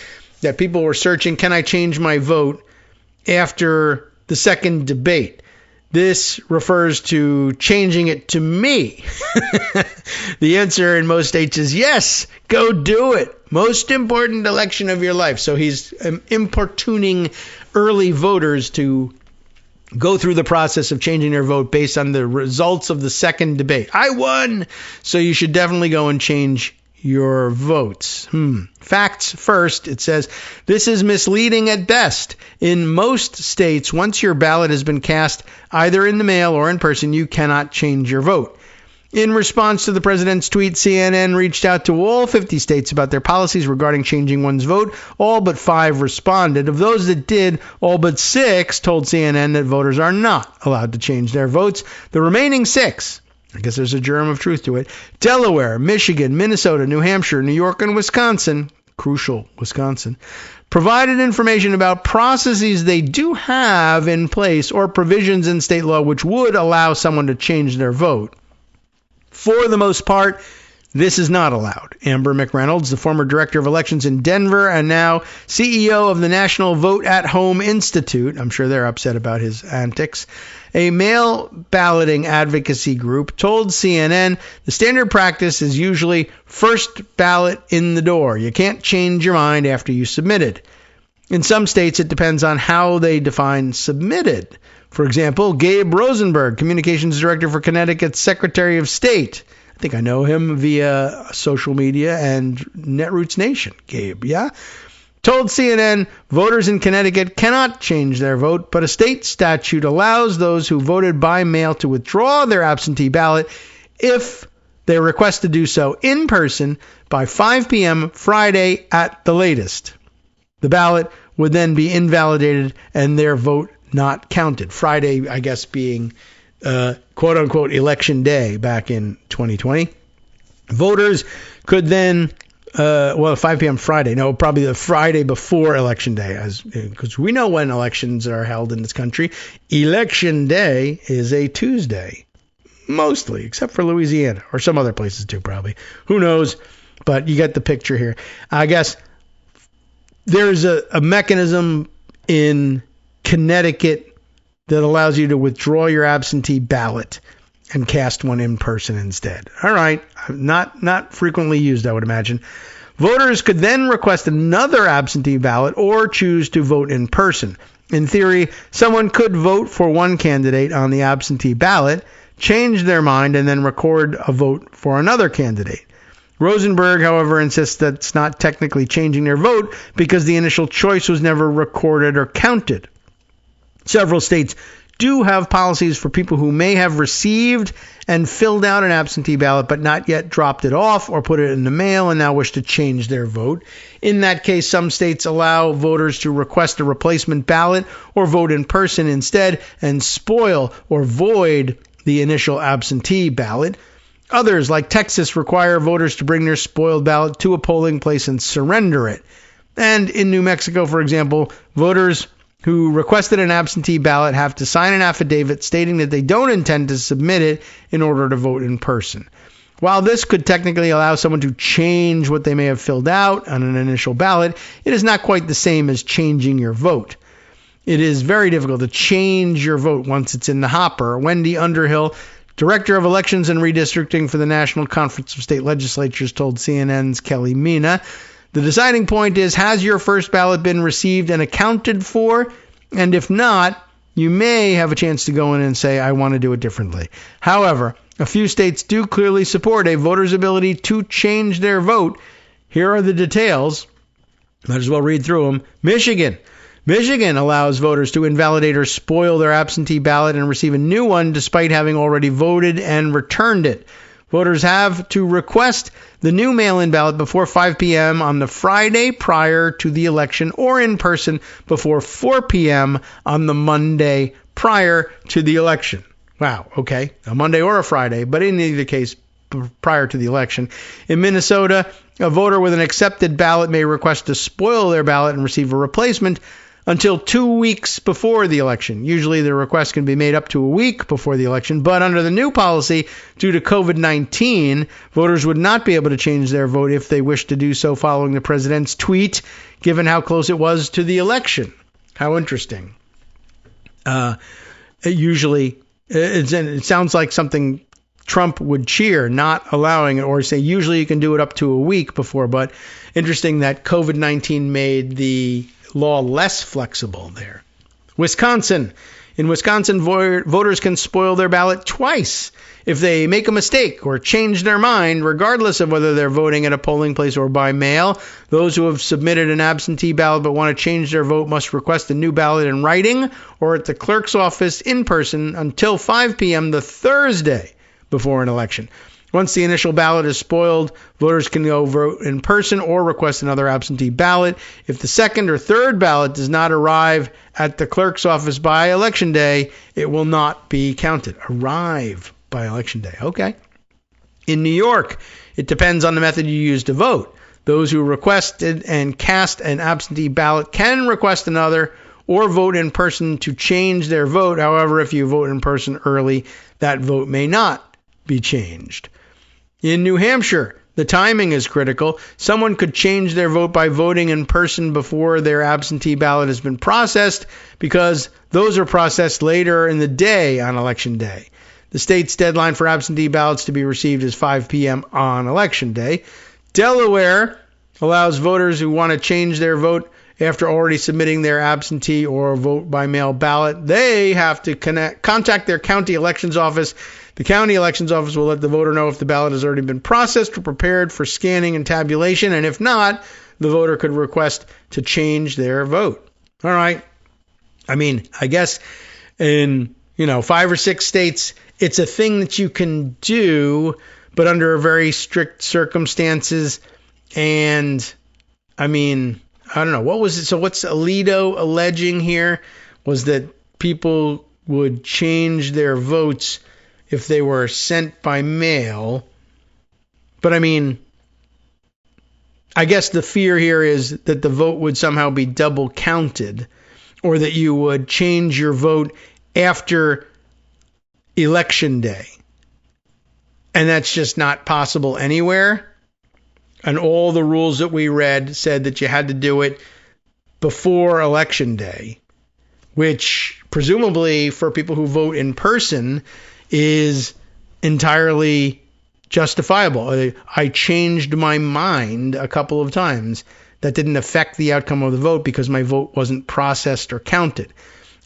that people were searching, can I change my vote after the second debate? This refers to changing it to me. The answer in most states is yes, go do it. Most important election of your life. So he's importuning early voters to go through the process of changing their vote based on the results of the second debate. I won, so you should definitely go and change your votes. Facts first, it says, this is misleading at best. In most states, once your ballot has been cast, either in the mail or in person, you cannot change your vote. In response to the president's tweet, CNN reached out to all 50 states about their policies regarding changing one's vote. All but 5 responded. Of those that did, all but 6 told CNN that voters are not allowed to change their votes. The remaining 6, I guess there's a germ of truth to it, Delaware, Michigan, Minnesota, New Hampshire, New York, and Wisconsin, crucial Wisconsin, provided information about processes they do have in place or provisions in state law which would allow someone to change their vote. For the most part, this is not allowed. Amber McReynolds, the former director of elections in Denver and now CEO of the National Vote at Home Institute, I'm sure they're upset about his antics, a mail balloting advocacy group, told CNN the standard practice is usually first ballot in the door. You can't change your mind after you submitted. In some states, it depends on how they define submitted. For example, Gabe Rosenberg, communications director for Connecticut's Secretary of State. I think I know him via social media and Netroots Nation. Gabe, yeah? Told CNN voters in Connecticut cannot change their vote, but a state statute allows those who voted by mail to withdraw their absentee ballot if they request to do so in person by 5 p.m. Friday at the latest. The ballot would then be invalidated and their vote not counted. Friday, I guess, being quote-unquote election day back in 2020. Voters could then, 5 p.m. Friday. No, probably the Friday before election day, because we know when elections are held in this country. Election day is a Tuesday, mostly, except for Louisiana, or some other places too, probably. Who knows? But you get the picture here. I guess there's a mechanism in Connecticut that allows you to withdraw your absentee ballot and cast one in person instead. All right, not frequently used, I would imagine. Voters could then request another absentee ballot or choose to vote in person. In theory, someone could vote for one candidate on the absentee ballot, change their mind, and then record a vote for another candidate. Rosenberg, however, insists that it's not technically changing their vote because the initial choice was never recorded or counted. Several states do have policies for people who may have received and filled out an absentee ballot but not yet dropped it off or put it in the mail and now wish to change their vote. In that case, some states allow voters to request a replacement ballot or vote in person instead and spoil or void the initial absentee ballot. Others, like Texas, require voters to bring their spoiled ballot to a polling place and surrender it. And in New Mexico, for example, voters who requested an absentee ballot have to sign an affidavit stating that they don't intend to submit it in order to vote in person. While this could technically allow someone to change what they may have filled out on an initial ballot, it is not quite the same as changing your vote. It is very difficult to change your vote once it's in the hopper. Wendy Underhill, Director of Elections and Redistricting for the National Conference of State Legislatures, told CNN's Kelly Mina, the deciding point is, has your first ballot been received and accounted for? And if not, you may have a chance to go in and say, I want to do it differently. However, a few states do clearly support a voter's ability to change their vote. Here are the details. Might as well read through them. Michigan allows voters to invalidate or spoil their absentee ballot and receive a new one despite having already voted and returned it. Voters have to request the new mail-in ballot before 5 p.m. on the Friday prior to the election or in person before 4 p.m. on the Monday prior to the election. Wow, okay, a Monday or a Friday, but in either case, prior to the election. In Minnesota, a voter with an accepted ballot may request to spoil their ballot and receive a replacement until 2 weeks before the election. Usually the request can be made up to a week before the election, but under the new policy, due to COVID-19, voters would not be able to change their vote if they wish to do so following the president's tweet, given how close it was to the election. How interesting. It sounds like something Trump would cheer, not allowing it, or say usually you can do it up to a week before, but interesting that COVID-19 made the law less flexible there. Wisconsin. In Wisconsin, voters can spoil their ballot twice if they make a mistake or change their mind, regardless of whether they're voting at a polling place or by mail. Those who have submitted an absentee ballot but want to change their vote must request a new ballot in writing or at the clerk's office in person until 5 p.m. the Thursday before an election. Once the initial ballot is spoiled, voters can go vote in person or request another absentee ballot. If the second or third ballot does not arrive at the clerk's office by election day, it will not be counted. Arrive by election day. Okay. In New York, it depends on the method you use to vote. Those who requested and cast an absentee ballot can request another or vote in person to change their vote. However, if you vote in person early, that vote may not be changed. In New Hampshire, The timing is critical. Someone could change their vote by voting in person before their absentee ballot has been processed, because those are processed later in the day on Election Day. The state's deadline for absentee ballots to be received is 5 p.m. on Election Day. Delaware allows voters who want to change their vote after already submitting their absentee or vote by mail ballot. They have to contact their county elections office. The county elections office will let the voter know if the ballot has already been processed or prepared for scanning and tabulation, and if not, the voter could request to change their vote. All right. I mean, I guess in 5 or 6 states, it's a thing that you can do, but under very strict circumstances. And I mean, I don't know. What was it? So what's Alito alleging here was that people would change their votes if they were sent by mail. But I mean, I guess the fear here is that the vote would somehow be double counted, or that you would change your vote after Election Day. And that's just not possible anywhere. And all the rules that we read said that you had to do it before Election Day, which presumably for people who vote in person is entirely justifiable. I changed my mind a couple of times. That didn't affect the outcome of the vote because my vote wasn't processed or counted.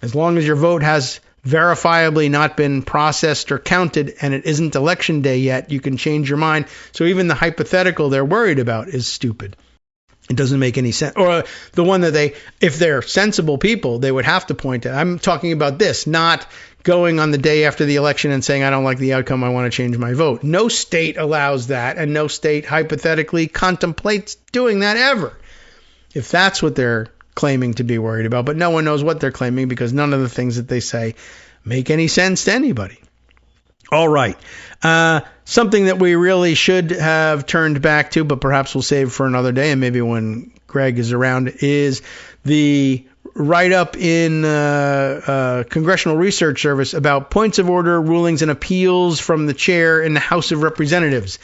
As long as your vote has verifiably not been processed or counted and it isn't Election Day yet, you can change your mind. So even the hypothetical they're worried about is stupid. It doesn't make any sense. Or the one that if they're sensible people, they would have to point at. I'm talking about this, not going on the day after the election and saying, I don't like the outcome, I want to change my vote. No state allows that, and no state hypothetically contemplates doing that ever, if that's what they're claiming to be worried about. But no one knows what they're claiming because none of the things that they say make any sense to anybody. All right. Something that we really should have turned back to, but perhaps we'll save for another day, and maybe when Greg is around, is the write-up in Congressional Research Service about points of order, rulings, and appeals from the chair in the House of Representatives.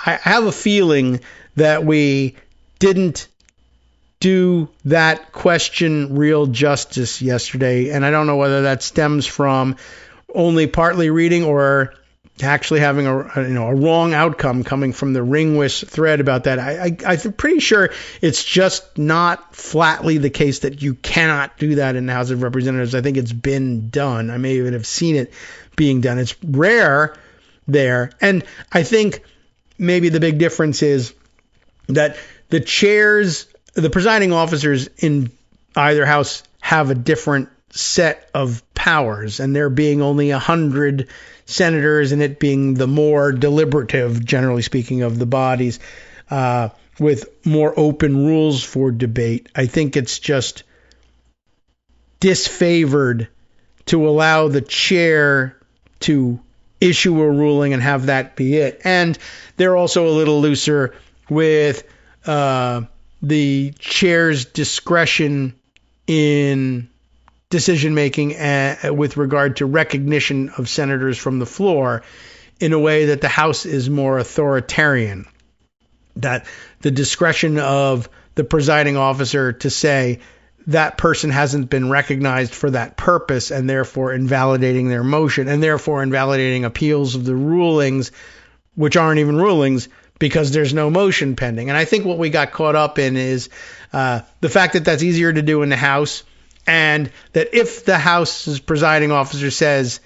I have a feeling that we didn't do that question real justice yesterday, and I don't know whether that stems from only partly reading or actually having a wrong outcome coming from the Ringwist thread about that. I'm pretty sure it's just not flatly the case that you cannot do that in the House of Representatives. I think it's been done. I may even have seen it being done. It's rare there, and I think maybe the big difference is that the presiding officers in either house have a different set of powers, and there being only 100 senators and it being the more deliberative, generally speaking, of the bodies, with more open rules for debate. I think it's just disfavored to allow the chair to issue a ruling and have that be it. And they're also a little looser with the chair's discretion in decision-making with regard to recognition of senators from the floor, in a way that the House is more authoritarian. That the discretion of the presiding officer to say that person hasn't been recognized for that purpose, and therefore invalidating their motion, and therefore invalidating appeals of the rulings, which aren't even rulings, because there's no motion pending. And I think what we got caught up in is the fact that that's easier to do in the House, and that if the House's presiding officer says,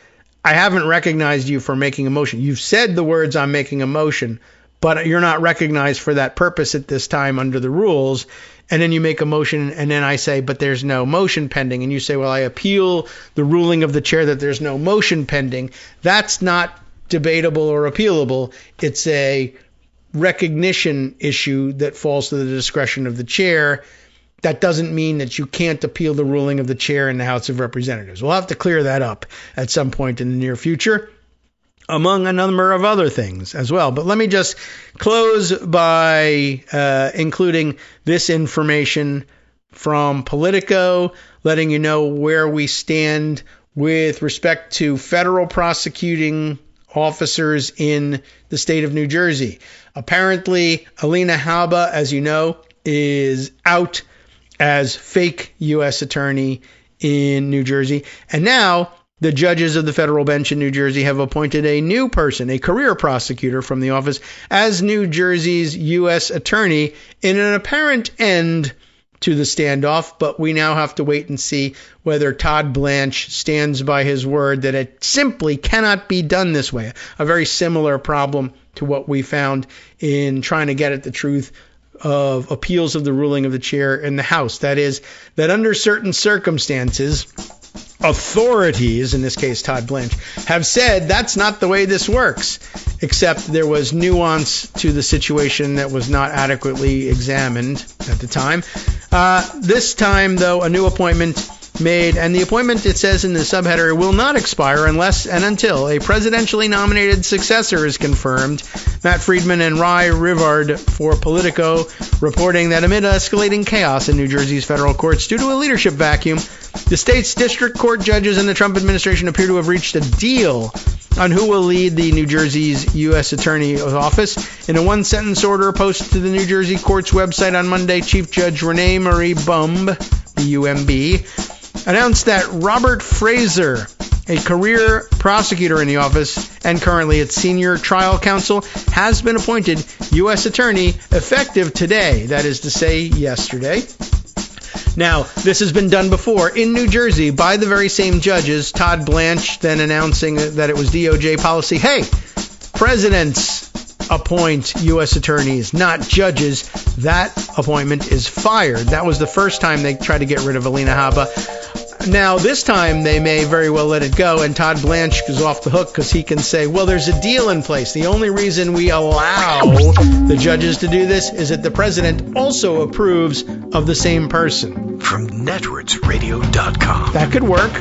I haven't recognized you for making a motion, you've said the words, I'm making a motion, but you're not recognized for that purpose at this time under the rules, and then you make a motion, and then I say, but there's no motion pending, and you say, well, I appeal the ruling of the chair that there's no motion pending, that's not debatable or appealable. It's a recognition issue that falls to the discretion of the chair. That doesn't mean that you can't appeal the ruling of the chair in the House of Representatives. We'll have to clear that up at some point in the near future, among a number of other things as well. But let me just close by including this information from Politico, letting you know where we stand with respect to federal prosecuting officers in the state of New Jersey. Apparently, Alina Habba, as you know, is out as fake U.S. attorney in New Jersey. And now the judges of the federal bench in New Jersey have appointed a new person, a career prosecutor from the office, as New Jersey's U.S. attorney in an apparent end to the standoff. But we now have to wait and see whether Todd Blanche stands by his word that it simply cannot be done this way. A very similar problem to what we found in trying to get at the truth of appeals of the ruling of the chair in the House. That is, that under certain circumstances, authorities, in this case Todd Blanche, have said that's not the way this works, except there was nuance to the situation that was not adequately examined at the time. This time, though, a new appointment made, and the appointment, it says in the subheader, will not expire unless and until a presidentially nominated successor is confirmed. Matt Friedman and Rai Rivard for Politico reporting that amid escalating chaos in New Jersey's federal courts due to a leadership vacuum, the state's district court judges and the Trump administration appear to have reached a deal on who will lead the New Jersey's U.S. Attorney's Office. In a one-sentence order posted to the New Jersey court's website on Monday, Chief Judge Renee Marie Bumb, B-U-M-B, announced that Robert Fraser, a career prosecutor in the office and currently its senior trial counsel, has been appointed U.S. Attorney effective today, that is to say, yesterday. Now, this has been done before in New Jersey by the very same judges, Todd Blanche then announcing that it was DOJ policy. Hey, presidents appoint U.S. attorneys, not judges. That appointment is fired. That was the first time they tried to get rid of Alina Habba. Now, this time, they may very well let it go, and Todd Blanche is off the hook because he can say, well, there's a deal in place. The only reason we allow the judges to do this is that the president also approves of the same person. From networksradio.com. That could work.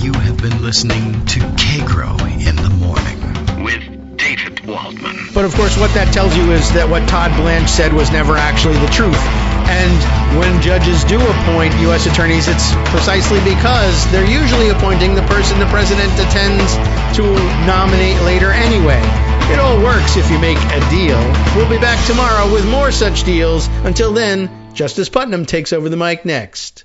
You have been listening to Kagro in the Morning with David Waldman. But, of course, what that tells you is that what Todd Blanche said was never actually the truth. And when judges do appoint U.S. attorneys, it's precisely because they're usually appointing the person the president intends to nominate later anyway. It all works if you make a deal. We'll be back tomorrow with more such deals. Until then, Justice Putnam takes over the mic next.